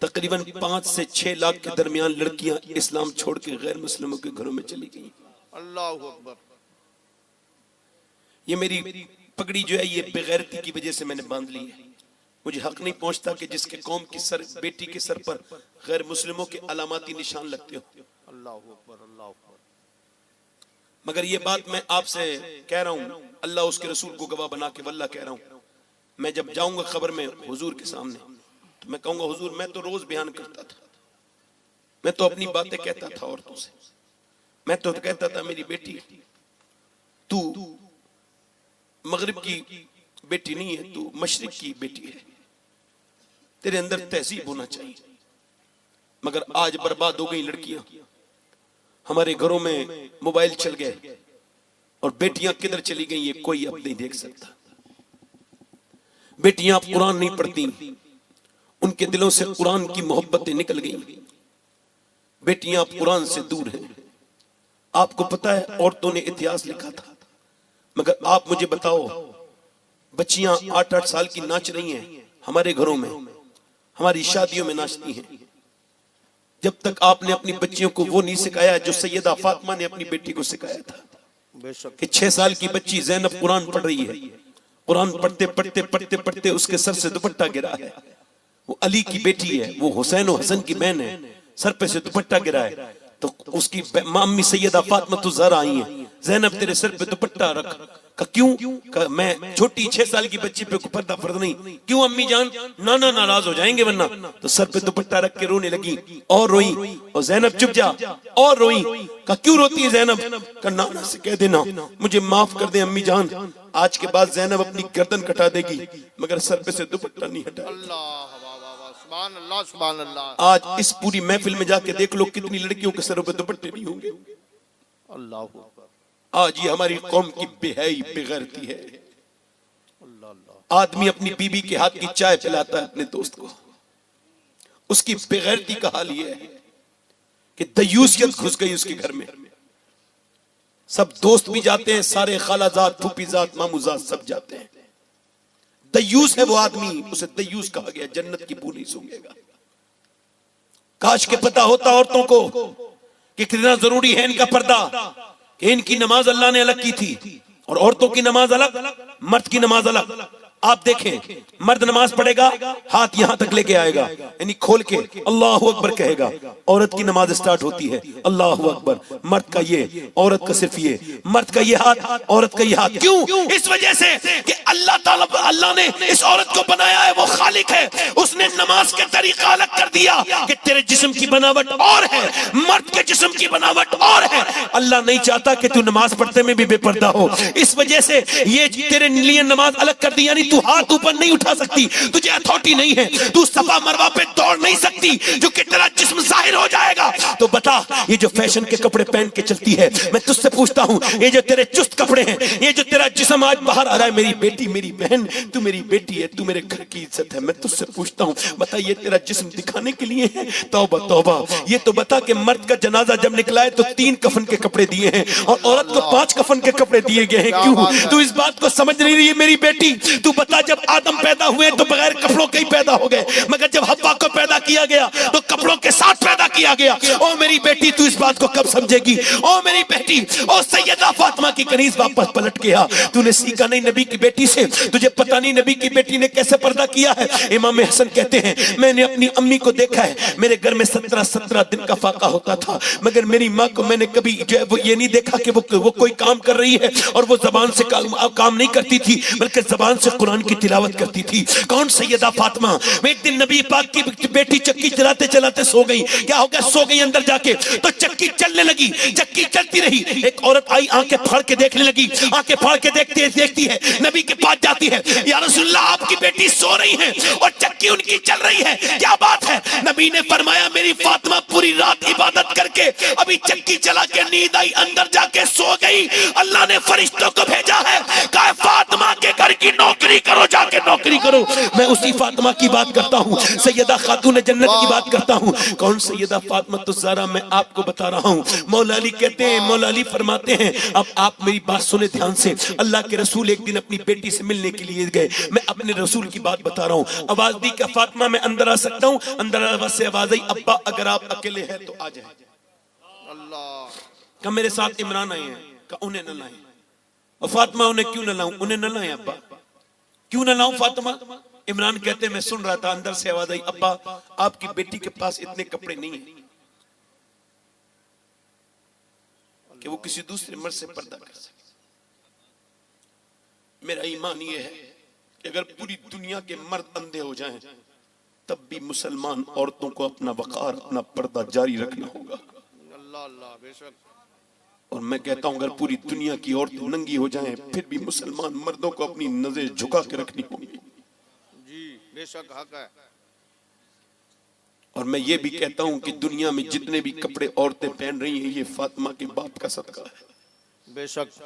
تقریباً 5 سے 6 لاکھ کے درمیان لڑکیاں اسلام چھوڑ کے غیر مسلموں کے گھروں میں چلی گئی. اللہ اکبر. یہ میری پگڑی جو ہے یہ بغیرتی کی وجہ سے میں نے باندھ لی ہے. مجھے حق نہیں پہنچتا کہ جس کے قوم کی سر بیٹی کے سر پر غیر مسلموں کے علاماتی نشان لگتے ہو. اللہ اکبر اللہ اکبر. مگر یہ بات میں آپ سے کہہ رہا ہوں، اللہ اس کے رسول کو گواہ بنا کے واللہ کہہ رہا ہوں، میں جب جاؤں گا خبر میں حضور کے سامنے تو میں کہوں گا حضور میں تو روز بیان کرتا تھا، میں تو اپنی باتیں کہتا تھا عورتوں سے، میں تو کہتا تھا میری بیٹی تو مغرب کی بیٹی نہیں ہے، تو مشرق کی بیٹی ہے، تیرے اندر تہذیب ہونا چاہیے. مگر آج برباد ہو گئی لڑکیاں. ہمارے گھروں میں موبائل چل گئے اور بیٹیاں کدھر چلی گئیں یہ کوئی اب نہیں دیکھ سکتا. بیٹیاں اب قرآن نہیں پڑھتی، ان کے دلوں سے قرآن کی محبتیں نکل گئیں. بیٹیاں اب قرآن سے دور ہیں. آپ کو پتا ہے عورتوں نے اتہاس لکھا تھا، مگر آپ مجھے بتاؤ بچیاں 8-8 سال کی ناچ رہی ہیں ہمارے گھروں میں، ہماری شادیوں میں ناچتی ہیں. جب تک آپ نے اپنی بچیوں کو وہ نہیں سکھایا جو سیدہ فاطمہ نے اپنی بیٹی کو سکھایا تھا بے شک کہ 6 سال کی بچی زینب قرآن پڑھ رہی ہے، قرآن پڑھتے اس کے سر سے دوپٹہ گرا ہے، وہ علی کی بیٹی ہے، وہ حسین و حسن کی بہن ہے، سر پہ سے دوپٹہ گرا ہے، تو اس کی امی سیدہ فاطمہ الزہرا آئی ہیں، زینب تیرے سر پہ دوپٹہ رکھ، کہا کیوں؟ کہا میں چھوٹی 6 سال کی بچی پہ پردہ فرض نہیں، کیوں امی جان؟ نانا ناراض ہو جائیں گے ورنہ، تو سر پہ دوپٹہ رکھ کے رونے لگی اور روئی، اور زینب چپ جا اور روئی، کہا کیوں روتی ہے زینب؟ کہا نانا سے کہہ دینا مجھے معاف کر دیں امی جان، آج کے بعد زینب اپنی گردن کٹا دے گی مگر سر پہ سے دوپٹہ نہیں ہٹائے گی۔ اللہ واہ واہ واہ سبحان اللہ سبحان اللہ آج اس پوری محفل میں جا کے دیکھ لو کتنی لڑکیوں کے سروں پہ دوپٹے نہیں ہوں گے۔ اللہ اکبر آج یہ ہماری قوم کی بے حیائی بے غیرتی ہے۔ اللہ اللہ آدمی اپنی بیوی کے ہاتھ کی چائے پلاتا ہے اپنے دوست کو، اس کی بے غیرتی کا حال یہ ہے کہ دیوسیت گھس گئی اس کے گھر میں، سب دوست بھی جاتے ہیں، سارے خالہ زاد پھوپھی زاد مامو زاد سب جاتے ہیں، دیوس ہے وہ آدمی، اسے دیوس کہا گیا، جنت کی بو نہیں سونگے گا۔ کاش کے پتہ ہوتا عورتوں کو کہ کتنا ضروری ہے ان کا پردہ، کہ ان کی نماز اللہ نے الگ کی تھی، اور عورتوں کی نماز الگ، مرد کی نماز الگ۔ آپ دیکھیں مرد نماز پڑھے گا ہاتھ یہاں تک لے کے آئے گا، یعنی کھول کے اللہ اکبر کہے گا، عورت کی نماز سٹارٹ ہوتی ہے اللہ اکبر، مرد کا یہ، عورت کا صرف یہ، مرد کا یہ ہاتھ عورت کا یہ ہاتھ، کیوں؟ اس وجہ سے کہ اللہ تعالیٰ اللہ نے اس عورت کو بنایا ہے، وہ خالق ہے، اس نے نماز کے طریقہ الگ کر دیا کہ تیرے جسم کی بناوٹ اور ہے، مرد کے جسم کی بناوٹ اور ہے، اللہ نہیں چاہتا کہ تو نماز پڑھتے میں بھی بے پردہ ہو، اس وجہ سے یہ تیرے لیے نماز الگ کر دی، یعنی تو ہاتھ اوپر نہیں اٹھا سکتی، تجھے اتھارٹی نہیں ہے، تو صفا مروہ پہ دوڑ نہیں سکتی جو کہ تیرا جسم ظاہر ہو جائے گا۔ تو بتا یہ جو فیشن کے کپڑے پہن کے چلتی ہے، میں تجھ سے پوچھتا ہوں یہ جو تیرے چست کپڑے ہیں، یہ جو تیرا جسم آج باہر آ رہا ہے، میری بیٹی میری بہن تو میری بیٹی ہے، تو میرے گھر کی عزت ہے، میں تجھ سے پوچھتا ہوں بتا یہ تیرا جسم دکھانے کے لیے ہے؟ توبہ توبہ، یہ تو بتا کہ مرد کا جنازہ جب نکلا ہے تو 3 کفن کے کپڑے دیے ہیں اور عورت کو 5 کفن کے کپڑے دیے گئے ہیں، کیوں؟ تو اس بات کو سمجھ نہیں رہی ہے میری بیٹی، تو بتا جب آدم پیدا ہوئے تو بغیر کپڑوں کے ہی پیدا ہو گئے، مگر جب حوا کو پیدا کیا گیا تو کپڑوں کے ساتھ پیدا کیا گیا۔ او میری بیٹی تو اس بات کو کب سمجھے گی؟ او میری بیٹی، او سیدہ فاطمہ کی کنیز واپس پلٹ کے آ، تو نے سیکھا نہیں نبی کی بیٹی سے، تجھے پتہ نہیں نبی کی بیٹی نے کیسے پردہ کیا ہے۔ امام حسن کہتے ہیں میں نے اپنی امی کو دیکھا ہے، میرے گھر میں 17 دن کا فاقہ ہوتا تھا، مگر میری ماں کو میں نے کبھی جو ہے وہ یہ نہیں دیکھا کہ وہ کوئی کام کر رہی ہے اور وہ زبان سے کام نہیں کرتی تھی بلکہ زبان سے قرآن کی تلاوت کرتی تھی۔ کون؟ سیدہ فاطمہ۔ میں ایک دن نبی پاک کی بیٹی چکی چلاتے چلاتے سو گئی، کیا ہو گیا؟ سو گئی اندر جا کے، تو چکی چلنے لگی، چکی چلتی رہی، ایک عورت آئی آنکھیں پھاڑ کے دیکھنے لگی، آنکھیں پھاڑ کے دیکھتی ہے، نبی کے پاس جاتی ہے، یا رسول اللہ آپ کی بیٹی سو رہی ہے اور چکی ان کی چل رہی ہے، کیا بات ہے؟ نبی نے فرمایا میری فاطمہ پوری رات عبادت کر کے ابھی چکی چلا کے نیند آئی، اندر جا کے سو گئی، اللہ نے فرشتوں کو بھیجا ہے، کہا فاطمہ کے گھر کی نوکری کرو، جا کے نوکری کرو۔ میں اسی فاطمہ کی بات کرتا ہوں، سیدہ خاتون جنت کی بات کرتا ہوں۔ کون؟ سیدہ فاطمہ الزہرا۔ میں آپ کو بتا رہا ہوں، مولا علی کہتے ہیں، مولا علی فرماتے ہیں، اب آپ میری بات سنیں دھیان سے، اللہ کے رسول ایک دن اپنی بیٹی سے ملنے کے لیے گئے، میں اپنے رسول کی بات بتا رہا ہوں، آواز دی کہ فاطمہ میں اندر آ سکتا ہوں؟ اندر آواز سے آواز آئی ابا اگر آپ اکیلے ہیں تو آ جائیں۔ اللہ کہ میرے ساتھ عمران آئے ہیں، کہ انہیں نہ لائیں۔ اور فاطمہ انہیں کیوں نہ لاؤں؟ انہیں نہ لائیں ابا، کیوں نہ لاؤں فاطمہ؟ عمران کہتے ہیں میں سن رہا تھا، اندر سے آواز آئی ابا آپ کی بیٹی کے پاس اتنے کپڑے نہیں ہیں کہ وہ کسی دوسرے مرد سے پردہ کر سکے۔ میرا ایمان یہ ہے کہ اگر پوری دنیا کے مرد اندھے ہو جائیں تب بھی مسلمان عورتوں کو اپنا وقار، اپنا پردہ جاری رکھنا ہوگا۔ اللہ اللہ بے شک اور میں کہتا ہوں اگر پوری دنیا کی عورتیں ننگی ہو جائیں پھر بھی مسلمان مردوں کو اپنی نظر جھکا کے رکھنی ہوگی۔ جی بے شک حق ہے۔ اور میں یہ بھی کہتا ہوں کہ دنیا میں جتنے بھی کپڑے عورتیں پہن رہی ہیں یہ فاطمہ کے باپ کا صدقہ ہے۔ بے شک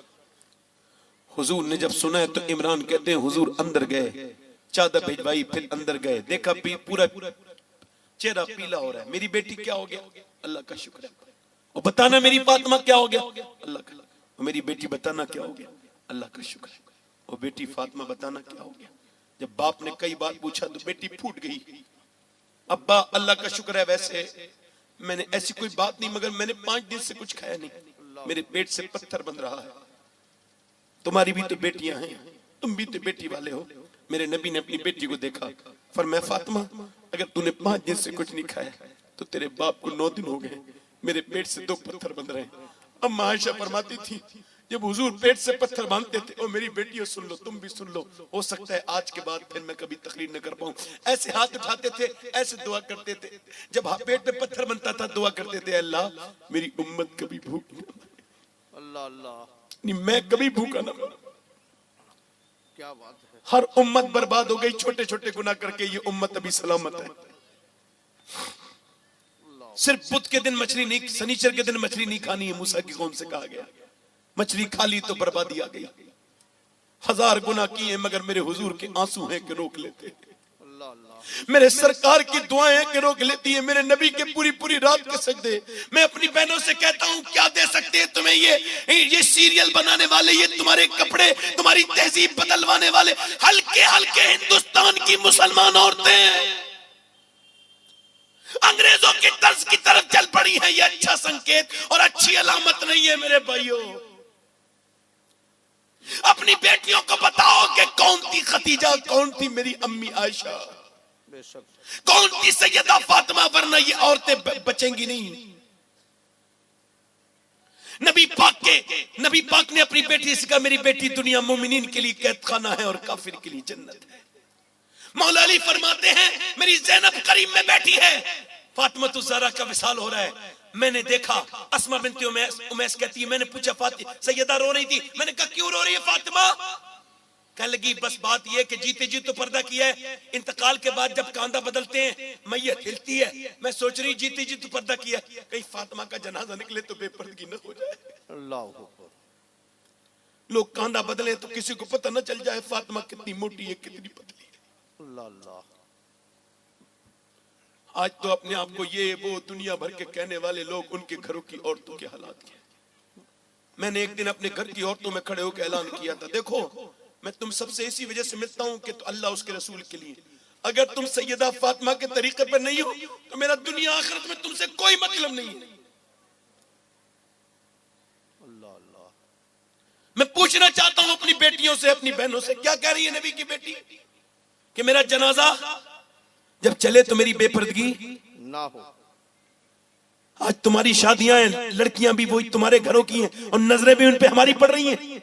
حضور نے جب سنا ہے تو عمران کہتے ہیں حضور اندر گئے، چادر بھیجوائی، پھر اندر گئے، دیکھا پورا چہرہ پیلا ہو رہا ہے، میری بیٹی کیا ہو گیا؟ اللہ کا شکر ہے۔ اور بتانا میری فاطمہ کیا ہو گیا؟ اللہ کا۔ اور میری بیٹی بتانا کیا ہو گیا؟ اللہ کا شکر ہے۔ اور بیٹی فاطمہ بتانا کیا ہو گیا؟ جب باپ نے کئی بار پوچھا تو بیٹی پھوٹ گئی، ابا اللہ کا شکر ہے ویسے میں نے ایسی کوئی بات نہیں، مگر میں نے 5 دن سے کچھ کھایا نہیں، میرے پیٹ سے پتھر بن رہا ہے۔ تمہاری بھی تو بیٹیاں ہیں، تم بھی تو بیٹی والے ہو۔ میرے نبی نے اپنی بیٹی کو دیکھا، فرمایا فاطمہ اگر تو نے 5 دن سے کچھ نہیں کھایا تو تیرے باپ کو 9 دن ہو گئے، میرے پیٹ سے 2 پتھر بن رہے ہیں۔ اما عائشہ فرماتی تھی جب حضور پیٹ سے پتھر باندھتے تھے، اور میری بیٹیوں سن لو، تم بھی سن لو، ہو سکتا ہے آج کے بعد پھر میں کبھی تقریر نہ کر پاؤں، ایسے ہاتھ اٹھاتے تھے، ایسے دعا کرتے تھے، جب پیٹ میں پتھر بنتا تھا دعا کرتے تھے اللہ میری امت کبھی بھوک نہ مرے، اللہ اللہ نہیں میں کبھی بھوکا نہ مروں۔ کیا بات ہے، ہر امت برباد ہو گئی چھوٹے چھوٹے گناہ کر کے، یہ امت ابھی سلامت ہے۔ صرف بدھ کے دن مچھلی نہیں، سنیچر کے دن مچھلی نہیں کھانی ہے، موسیٰ کی قوم سے کہا گیا، مچھلی کھا لی تو بربادی آ گئی۔ 1000 گناہ کیے مگر میرے حضور کے آنسو ہیں کہ روک لیتے ہیں، اللہ اللہ میرے سرکار کی دعائیں ہیں کہ روک لیتی ہیں، میرے نبی کے پوری پوری رات کے سجدے۔ میں اپنی بہنوں سے کہتا ہوں کیا دے سکتے ہیں تمہیں یہ سیریل بنانے والے، یہ تمہارے کپڑے، تمہاری تہذیب بدلوانے والے ہلکے ہلکے ہندوستان کی مسلمان عورتیں انگریزوں کی طرز کی طرف چل پڑی ہیں، یہ اچھا سنکیت اور اچھی علامت نہیں ہے میرے بھائیوں۔ اپنی بیٹیوں کو بتاؤ کہ کون تھی خدیجہ، کون تھی میری امی عائشہ، بے شک کون تھی سیدہ فاطمہ، ورنہ یہ عورتیں بچیں گی نہیں۔ نبی پاک نے اپنی بیٹی سے کہا میری بیٹی دنیا مومنین کے لیے قید خانہ ہے اور کافر کے لیے جنت ہے۔ مولا علی فرماتے ہیں میری زینب کریم میں بیٹھی ہے، فاطمہ الزہرا کا وصال ہو رہا ہے، میں نے دیکھا اسماء بنت امیس کہتی ہے میں نے پوچھا سیدہ رو رہی تھی، میں نے کہا کیوں رو رہی ہے فاطمہ؟ کہنے لگی بس بات یہ کہ جیتے جی تو پردہ کیا ہے، انتقال کے بعد جب کاندھا بدلتے ہیں میت ہلتی ہے، میں سوچ رہی جیتے جی تو پردہ کیا ہے کہیں فاطمہ کا جنازہ نکلے تو بے پردگی نہ ہو جائے، اللہ اکبر، لوگ کاندھا بدلیں تو کسی کو پتہ نہ چل جائے فاطمہ کتنی موٹی ہے کتنی پتلی ہے۔ اللہ اللہ، آج تو اپنے آپ کو یہ وہ دنیا بھر کے کہنے والے لوگ ان کے گھروں کی عورتوں کے حالات کیا۔ میں نے ایک دن اپنے گھر کی عورتوں میں کھڑے ہو کے اعلان کیا تھا دیکھو میں تم سب سے اسی وجہ سے ملتا ہوں کہ تو اللہ اس کے رسول کے لیے، اگر تم سیدہ فاطمہ کے طریقے پر نہیں ہو تو میرا دنیا آخرت میں تم سے کوئی مطلب نہیں ہے۔ اللہ اللہ، میں پوچھنا چاہتا ہوں اپنی بیٹیوں سے، اپنی بہنوں سے، کیا کہہ رہی ہے نبی کی بیٹی کہ میرا جنازہ جب چلے تو میری بے پردگی نہ ہو۔ آج تمہاری شادیاں ہیں، لڑکیاں بھی وہی تمہارے گھروں کی ہیں اور نظریں بھی ان پہ ہماری پڑ رہی ہیں۔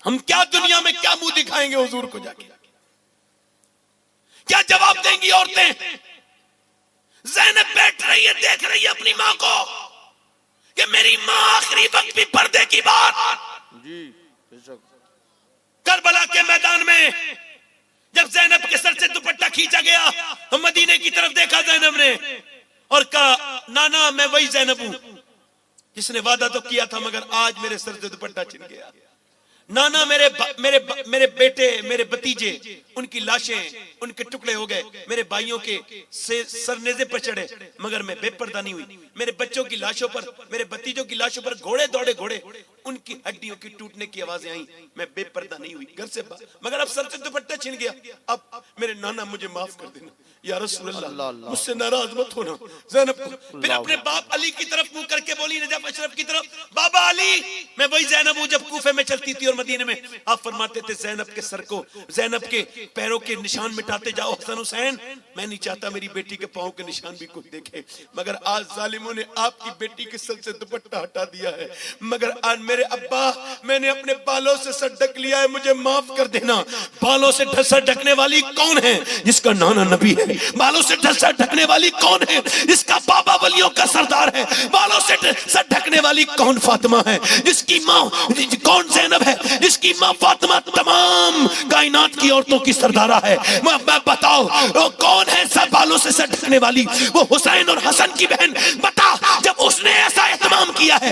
ہم کیا دنیا میں کیا منہ دکھائیں گے حضور کو جا کے، کیا جواب دیں گی عورتیں؟ زینب بیٹھ رہی ہے دیکھ رہی ہے اپنی ماں کو کہ میری ماں آخری وقت بھی پردے کی بات۔ جی بے شک، کربلا کے میدان میں جب زینب کے سر سے دوپٹہ کھینچا گیا تو مدینے کی طرف دیکھا زینب نے اور کہا نانا میں وہی زینب ہوں جس نے وعدہ تو کیا تھا مگر آج میرے سر سے دوپٹہ چھن گیا۔ نانا میرے بیٹے میرے بتیجے ان کی لاشیں ان کے ٹکڑے ہو گئے، میرے بھائیوں کے سر نیزے پر چڑھے مگر میں بے پردہ نہیں ہوئی، میرے بچوں کی لاشوں پر میرے بتیجوں کی لاشوں پر گھوڑے دوڑے گھوڑے ان کی ہڈیوں کی ٹوٹنے کی آوازیں آئیں، میں بے پردہ نہیں ہوئی گھر سے مگر اب سر سے دوپٹہ چھن گیا، اب میرے نانا مجھے معاف کر دینا یا رسول اللہ مجھ سے ناراض مت ہونا۔ زینب پھر اپنے باپ علی کی طرف منہ کر کے بولی نجف اشرف کی طرف بابا علی میں وہی زینب ہوں جب کوفے میں چلتی تھی اور مدینے میں آپ فرماتے تھے زینب کے سر کو زینب کے پیروں کے نشان مٹاتے جاؤ حسن حسین، میں نہیں چاہتا میری بیٹی کے پاؤں کے نشان بھی کوئی دیکھے، مگر آج ظالموں نے آپ کی بیٹی کے سر سے دوپٹہ ہٹا دیا ہے، مگر آج میرے ابا میں نے اپنے بالوں سے سر ڈھک لیا ہے مجھے معاف کر دینا۔ بالوں سے سر ڈھکنے والی کون ہے؟ جس کا نانا نبی ہے۔ بالوں سے سر ڈھکنے والی کون ہے؟ جس کا بابا ولیوں کا سردار ہے۔ بالوں سے سر ڈھکنے والی کون فاطمہ ہے؟ جس کی ماں کون زینب ہے؟ جس کی ماں فاطمہ تمام کائنات کی عورتوں کی سردارہ ہے۔ میں بتاؤ وہ کون ہے سر بالوں سے سر ڈھکنے والی؟ وہ حسین اور حسن کی بہن۔ بتا جب اس نے ایسا اہتمام کیا ہے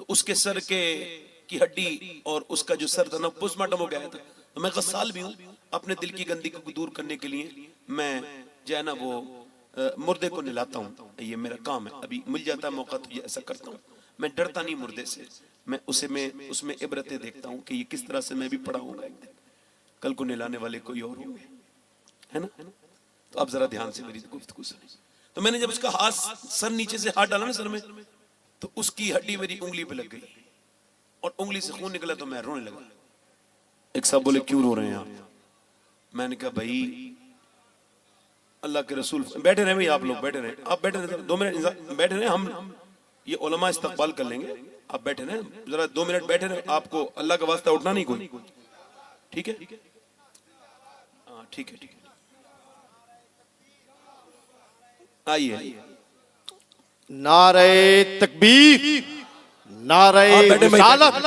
تو اس کے سر کے کی ہڈی اور اس کا جو سر تھا نا پوسٹ مارٹم ہو گیا تھا. تو میں غسال بھی ہوں, اپنے دل کی گندگی کو دور کرنے کے لیے میں جو ہے نا وہ مردے کو نلاتا ہوں. یہ میرا کام ہے, ابھی مل جاتا ہے موقع تو یہ ایسا کرتا ہوں. میں ڈرتا نہیں مردے سے, میں اس میں عبرتیں دیکھتا ہوں کہ یہ کس طرح سے میں بھی پڑا ہوں گا ایک دن, کل کو نلانے والے کوئی اور ہوں گے, ہے نا. تو اب ذرا دھیان سے میری گفتگو سنیں. تو میں نے جب اس کا ہاتھ سر نیچے سے ہاتھ ڈالا نا سر میں, تو اس کی ہڈی میری انگلی پہ لگ گئی اور انگلی سے خون نکلا تو میں رونے لگا. ایک صاحب بولے کیوں رو رہے ہیں آپ؟ میں نے کہا بھائی اللہ کے رسول, بیٹھے رہے بھائی آپ لوگ بیٹھے رہے, آپ بیٹھے رہے 2 منٹ بیٹھے رہے, ہم یہ علماء استقبال کر لیں گے, آپ بیٹھے رہے ذرا 2 منٹ بیٹھے رہے, آپ کو اللہ کا واسطہ اٹھنا نہیں کوئی, ٹھیک ہے ہاں ٹھیک ہے ٹھیک ہے آئیے. نعرہ تکبیر, نعرہ رسالت.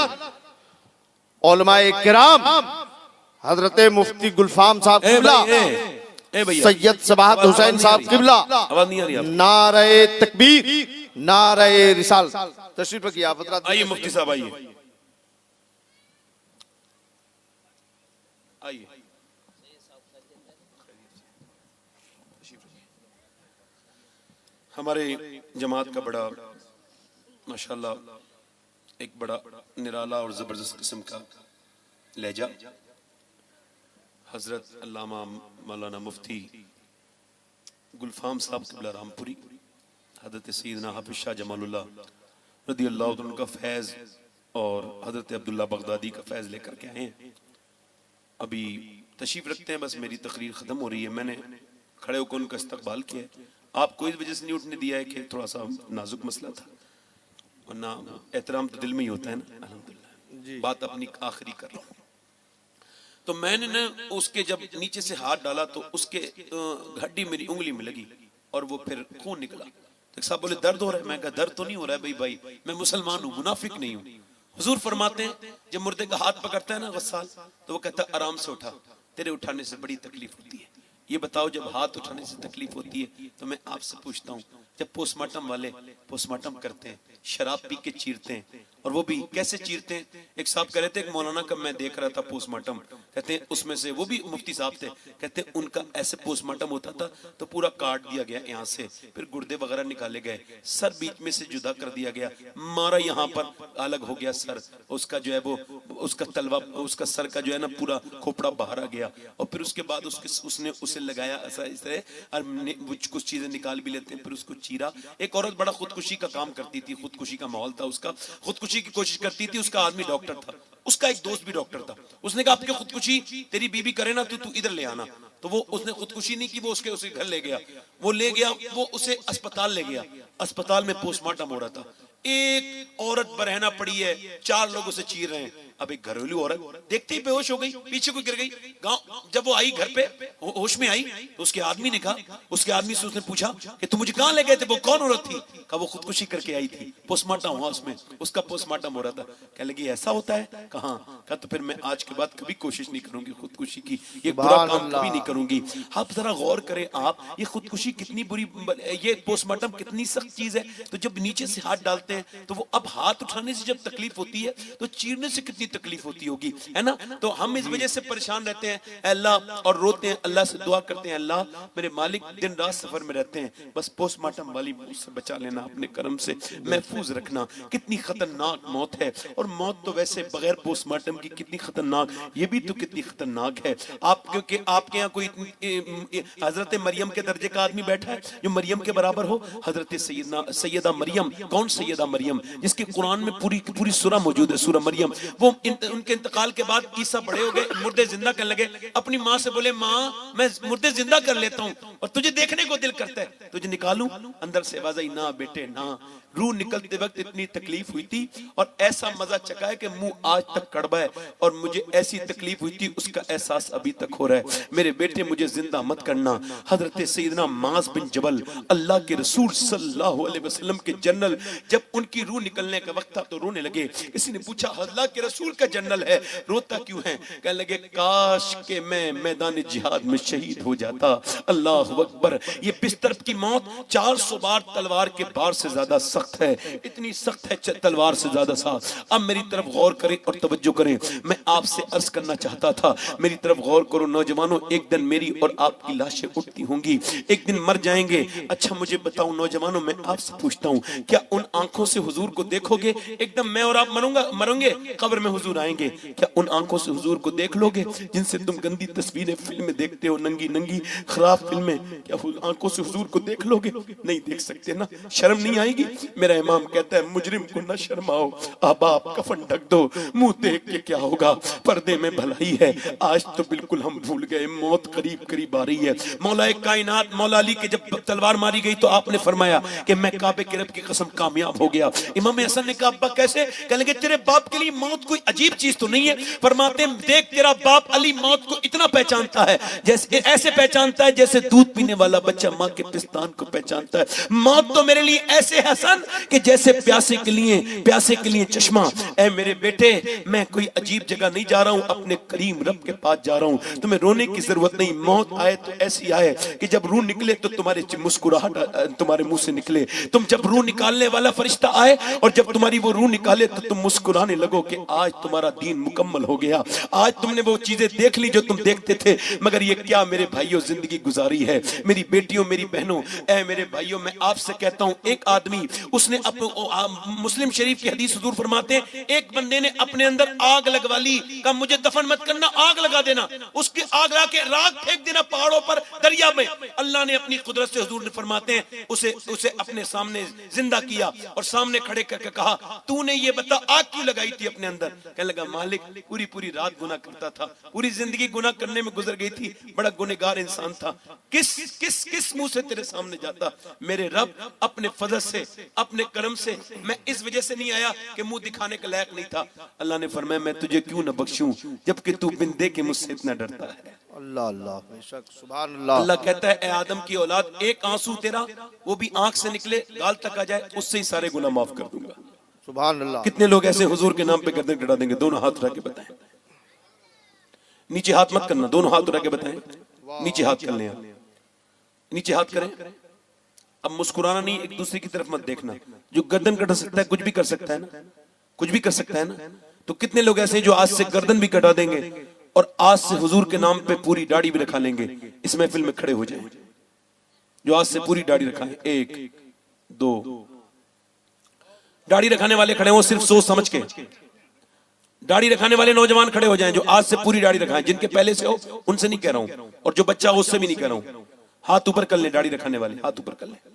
علماء کرام حضرت مفتی گلفام صاحب قبلہ, سید صباحت حسین صاحب قبلہ, نعرہ تکبیر, نعرہ رسالت. تشریف رکھیے آپ حضرات. آئیے مفتی صاحب آئیے آئیے. ہمارے جماعت کا بڑا ماشاءاللہ ایک بڑا نرالا اور زبردست قسم کا لہجہ, حضرت علامہ مولانا مفتی گلفام صاحب قبلہ رامپوری, حضرت سیدنا حافظ شاہ جمال اللہ رضی اللہ عنہ کا فیض اور حضرت عبداللہ بغدادی کا فیض لے کر کے آئے ہیں. ابھی تشریف رکھتے ہیں, بس میری تقریر ختم ہو رہی ہے. میں نے کھڑے ہو کر ان کا استقبال کیا ہے. آپ کو اس وجہ سے نہیں اٹھنے دیا ہے کہ تھوڑا سا نازک مسئلہ تھا, ورنہ احترام تو دل میں ہی ہوتا ہے نا. الحمدللہ بات اپنی آخری کر رہا ہوں. تو میں نے نا اس کے جب نیچے سے ہاتھ ڈالا تو اس کے ہڈی میری انگلی میں لگی اور وہ پھر خون نکلا. تو ایک صاحب بولے درد ہو رہا ہے؟ میں کہا درد تو نہیں ہو رہا ہے بھائی, میں مسلمان ہوں, منافق نہیں ہوں. حضور فرماتے ہیں جب مردے کا ہاتھ پکڑتا ہے نا غسال, تو وہ کہتا ہے آرام سے اٹھا, تیرے اٹھانے سے بڑی تکلیف ہوتی ہے. یہ بتاؤ جب ہاتھ اٹھانے سے تکلیف ہوتی ہے تو میں آپ سے پوچھتا ہوں, جب پوسٹ مارٹم والے پوسٹ مارٹم کرتے ہیں, شراب پی کے چیرتے ہیں, اور وہ بھی کیسے چیرتے ہیں؟ ایک صاحب کہہ رہے تھے, ایک مولانا کا میں دیکھ رہا تھا پوسٹ مارٹم, کہتے ہیں اس میں سے, وہ بھی مفتی صاحب تھے, کہتے ہیں ان کا ایسے پوسٹ مارٹم ہوتا تھا تو پورا کاٹ دیا گیا یہاں سے, پھر گردے وغیرہ نکالے گئے, سر بیچ میں سے جدا کر دیا گیا, مارا یہاں پر الگ ہو گیا سر, اس کا جو ہے وہ اس کا تلوا, اس کا سر کا جو ہے نا پورا کھوپڑا باہر آ گیا, اور پھر اس کے بعد اس نے اسے لگایا ایسا اس طرح, اور کچھ چیزیں نکال بھی لیتے ہیں, پھر اس کو چیرا. ایک عورت بڑا خودکشی کا کام کرتی تھی, خودکشی کا ماحول تھا اس کا, خودکشی کی کوشش کرتی تھی, اس کا آدمی ڈاکٹر تھا, اس کا ایک دوست بھی ڈاکٹر تھا. اس نے کہا آپ کی خودکشی تیری بیوی کرے نا تو ادھر لے آنا. تو وہ اس نے خودکشی نہیں کی, وہ اس کے گھر لے گیا, وہ لے گیا, وہ اسے اسپتال لے گیا. اسپتال میں پوسٹ مارٹم ہو رہا تھا, ایک عورت برہنہ پڑی ہے, 4 لوگ اسے چیر رہے ہیں. اب ایک گھریلو عورت دیکھتے ہی بے ہوش ہو گئی, پیچھے کوئی گر گئی. گاؤں جب وہ آئی گھر پہ ہوش میں آئی تو اس کے آدمی نے کہا, اس کے آدمی سے اس نے پوچھا کہ تم مجھے کہاں لے گئے تھے, وہ کون عورت تھی؟ کہا وہ خودکشی کر کے آئی تھی, پوسٹ مارٹم ہوا اس میں, اس کا پوسٹ مارٹم ہو رہا تھا. کہنے لگی ایسا ہوتا ہے؟ کہاں. کہا تو پھر میں آج کے بعد کبھی کوشش نہیں کروں گی خودکشی کی, یہ برا کام کبھی نہیں کروں گی. آپ ذرا غور کریں, آپ یہ خودکشی کتنی بری, یہ پوسٹ مارٹم کتنی سخت چیز ہے. تو جب نیچے سے ہاتھ ڈالتے ہیں تو وہ اب ہاتھ اٹھانے سے جب تکلیف ہوتی ہے تو چیرنے سے کتنی تکلیف ہوتی ہوگی, ہے نا. تو ہم اس وجہ سے پریشان رہتے ہیں اے اللہ, اور روتے ہیں, اللہ سے دعا کرتے ہیں اللہ میرے مالک دن رات سفر میں رہتے ہیں, بس پوسٹ مارٹم والی موت سے بچا لینا, اپنے کرم سے محفوظ رکھنا. کتنی خطرناک موت ہے, اور موت تو ویسے بغیر پوسٹ مارٹم کی کتنی خطرناک, یہ بھی تو کتنی خطرناک ہے. آپ کیونکہ آپ کے یہاں کوئی حضرت مریم کے درجے کا آدمی بیٹھا ہے جو مریم کے برابر ہو؟ حضرت سیدہ مریم. کون سیدہ مریم؟ جس کے قرآن میں پوری سورہ موجود ہے, سورہ مریم. وہ ان کے انتقال کے بعد عیسیٰ بڑے ہو گئے, مردے زندہ کرنے لگے, اپنی ماں سے بولے ماں میں مردے زندہ کر لیتا ہوں اور تجھے دیکھنے کو دل کرتا ہے, تجھے نکالوں؟ اندر سے آواز آئی نہ بیٹے نہ. روح نکلتے وقت اتنی تکلیف ہوئی تھی اور ایسا مزہ چکا ہے کہ منہ آج تک کڑبا ہے, اور مجھے ایسی تکلیف ہوئی تھی اس کا احساس ابھی تک ہو رہا ہے. میرے بیٹے مجھے زندہ مت کرنا. حضرت سیدنا معاذ بن جبل, اللہ کے رسول صلی اللہ علیہ وسلم کے جنرل, جب ان کی روح نکلنے کا وقت تھا تو رونے لگے. کسی نے پوچھا اللہ کے رسول کا جنرل ہے روتا کیوں ہے؟ کہنے لگے کاش کہ میں میدان جہاد میں شہید ہو جاتا. اللہ اکبر. یہ بستر کی موت 400 بار تلوار کے بار سے زیادہ سخت سخت ہے، اتنی سخت ہے تلوار سے زیادہ سخت۔ اب میری طرف غور کریں اور توجہ کریں، میں آپ سے عرض کرنا چاہتا تھا، میری طرف غور کرو نوجوانوں، ایک دن میری اور آپ کی لاشیں اٹھتی ہوں گی، ایک دن مر جائیں گے۔ اچھا مجھے بتاؤ نوجوانوں، میں آپ سے پوچھتا ہوں، کیا ان آنکھوں سے حضور کو دیکھو گے؟ ایک دم میں اور آپ مروں گے، قبر میں حضور آئیں گے، کیا ان آنکھوں سے حضور کو دیکھ لو گے جن سے تم گندی تصویریں فلمیں دیکھتے ہو، ننگی ننگی خراب فلمیں؟ کیا آنکھوں سے حضور کو دیکھ لو گے؟ نہیں دیکھ سکتے نا، شرم نہیں آئے گی؟ میرا امام کہتا ہے مجرم کو نہ شرماؤ، احباب کفن ڈھک دو، منہ دیکھ کے کیا ہوگا، پردے میں بھلائی ہے۔ آج تو بالکل ہم بھول گئے، موت قریب قریب آ رہی ہے۔ مولا کائنات مولا علی کے جب تلوار ماری گئی تو آپ نے فرمایا کہ میں کعبے کے رب کی قسم کامیاب ہو گیا۔ امام حسن نے کہا ابا کیسے؟ کہنے لگے تیرے باپ کے لیے موت کوئی عجیب چیز تو نہیں ہے؟ فرماتے ہیں دیکھ تیرا باپ علی موت کو اتنا پہچانتا ہے، جیسے ایسے پہچانتا ہے جیسے دودھ پینے والا بچہ ماں کے پستان کو پہچانتا ہے۔ موت تو میرے لیے ایسے حسن کہ جیسے پیاسے کے لیے چشمہ۔ اے میرے بیٹے، میں کوئی عجیب جگہ نہیں جا رہا ہوں، اپنے کریم رب کے پاس جا رہا ہوں۔ تمہیں رونے کی ضرورت نہیں، موت آئے تو ایسی آئے کہ جب روح نکلے تو تمہارے مسکراہٹ تمہارے منہ سے نکلے۔ تم جب روح نکالنے والا فرشتہ آئے اور جب تمہاری وہ روح نکالے تو تم مسکرانے لگو کہ آج تمہارا دین مکمل ہو گیا، آج تم نے وہ چیزیں دیکھ لی جو تم دیکھتے تھے۔ مگر یہ کیا میرے بھائیوں زندگی گزاری ہے، میری بیٹیوں میری بہنوں، اے میرے بھائیوں میں آپ سے کہتا ہوں، ایک آدمی اس نے مسلم شریف کی حدیث حضور فرماتے ہیں ایک بندے نے اپنے اندر آگ لگوا لی، کہا مجھے دفن مت کرنا، آگ لگا دینا، اس کی آگ لگا کے راکھ پھینک دینا پہاڑوں پر، دریا میں۔ اللہ نے اپنی قدرت سے حضور نے فرماتے ہیں اسے اپنے سامنے زندہ کیا اور سامنے کھڑے کر کے کہا تو نے یہ بتا آگ کیوں لگائی تھی اپنے اندر؟ کہنے لگا مالک پوری رات گناہ کرتا تھا، پوری زندگی گناہ کرنے میں گزر گئی تھی، بڑا گنہگار انسان تھا، کس منہ سے تیرے سامنے جاتا؟ میرے رب اپنے فضل سے اپنے کرم سے میں اس وجہ سے نہیں آیا کہ منہ دکھانے کا لائق نہیں تھا۔ اللہ نے فرمایا میں تجھے کیوں نہ بخشوں جبکہ تو بن دے کے مجھ سے اتنا ڈرتا ہے۔ اللہ اللہ بے شک سبحان اللہ۔ اللہ کہتا ہے اے آدم کی اولاد، ایک آنسو تیرا وہ بھی آنکھ سے نکلے گال تک آ جائے اس سے ہی سارے گناہ معاف کر دوں گا۔ سبحان اللہ۔ کتنے لوگ ایسے حضور کے نام پہ گردن کٹا دیں گے؟ دونوں ہاتھ اٹھا کے بتائیں، نیچے ہاتھ مت کرنا، دونوں ہاتھ اٹھا کے بتائیں، نیچے ہاتھ کر لیں، نیچے ہاتھ کریں۔ اب مسکرانا نہیں، ایک دوسرے کی طرف مت دیکھنا۔ جو گردن کٹا سکتا ہے کچھ بھی کر سکتا ہے نا، کچھ بھی کر سکتا ہے نا۔ تو کتنے لوگ ایسے ہیں جو آج سے گردن بھی کٹا دیں گے اور آج سے حضور کے نام پہ پوری داڑھی بھی رکھا لیں گے؟ اس محفل میں کھڑے ہو جائیں جو آج سے پوری داڑھی رکھائیں، ایک دو، داڑھی رکھانے والے کھڑے ہوں صرف سوچ سمجھ کے، داڑھی رکھانے والے نوجوان کھڑے ہو جائیں جو آج سے پوری داڑھی رکھائیں، جن کے پہلے سے ہو ان سے نہیں کہہ رہا ہوں، اور جو بچہ ہو اس سے بھی نہیں کہہ رہا ہوں۔ ہاتھ اوپر کر لیں، داڑھی رکھانے والے ہاتھ اوپر کر لیں۔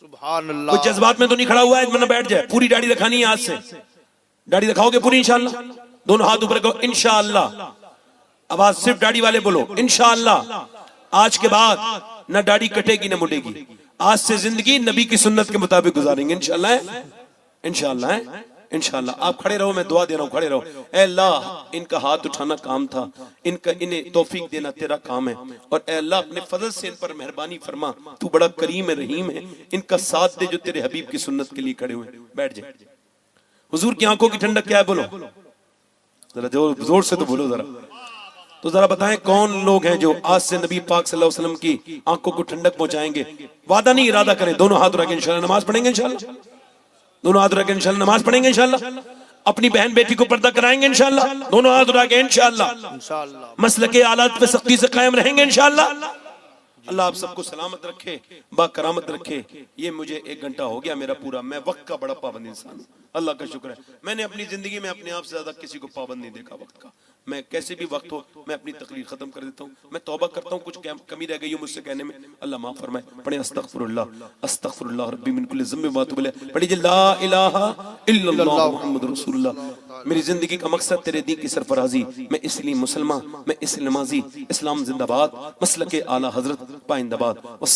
سبحان اللہ۔ کوئی جذبات میں تو نہیں کھڑا ہوا ہے ورنہ بیٹھ جائے، پوری داڑھی رکھانی ہے آج سے۔ داڑھی رکھاؤ گے پوری انشاءاللہ؟ دونوں ہاتھ اوپر کرو انشاءاللہ، آواز صرف داڑھی والے بولو انشاءاللہ۔ آج کے بعد نہ داڑھی کٹے گی نہ مڑے گی، آج سے زندگی نبی کی سنت کے مطابق گزاریں گے انشاءاللہ ہے، انشاءاللہ ہے، انشاءاللہ۔ آپ کھڑے رہو، میں دعا دے رہا ہوں، کھڑے رہو۔ اے اللہ ان کا ہاتھ اٹھانا کام تھا، انہیں توفیق دینا تیرا کام ہے، اور اے اللہ اپنے فضل سے ان پر مہربانی فرما، تو بڑا کریم ہے رحیم ہے، ان کا ساتھ دے جو تیرے حبیب کی سنت کے لیے کھڑے ہوئے۔ بیٹھ جائے۔ حضور کی آنکھوں کی ٹھنڈک کیا ہے بولو ذرا، زور سے تو بولو ذرا۔ تو ذرا بتائیں کون لوگ ہیں جو آج سے نبی پاک صلی اللہ علیہ وسلم کی آنکھوں کو ٹھنڈک پہنچائیں گے؟ وعدہ نہیں، ارادہ کریں، دونوں ہاتھ رکھ کے انشاءاللہ نماز پڑھیں گے، انشاءاللہ دونوں ہاتھ رکھ کے انشاءاللہ نماز پڑھیں گے، انشاءاللہ اپنی بہن بیٹی کو پردہ کرائیں گے، انشاءاللہ دونوں ہاتھ اٹھا کے انشاءاللہ مسلک آلات پہ سختی سے قائم رہیں گے، انشاءاللہ۔ اللہ آپ سب کو سلامت رکھے، با کرامت رکھے۔ یہ مجھے 1 گھنٹہ ہو گیا میرا پورا، میں وقت کا بڑا پابند انسان ہوں، اللہ کا شکر ہے۔ میں نے اپنی زندگی میں اپنے آپ سے زیادہ کسی کو پابند نہیں دیکھا وقت کا۔ میں کیسے بھی وقت ہو میں اپنی تقریر ختم کر دیتا ہوں، میں توبہ کرتا ہوں کچھ کمی رہ گئی ہو مجھ سے کہنے میں، اللہ معاف فرمائے۔ پڑھیں استغفر اللہ ربی من کل ذنب و اتوب الیہ، پڑھیے لا الہ الا اللہ محمد رسول اللہ۔ میری زندگی کا مقصد تیرے دین کی سرفرازی، میں اس لیے مسلمان، میں اس لیے نمازی، اسلام زندہ باد، مسلک اعلیٰ حضرت پائندہ باد۔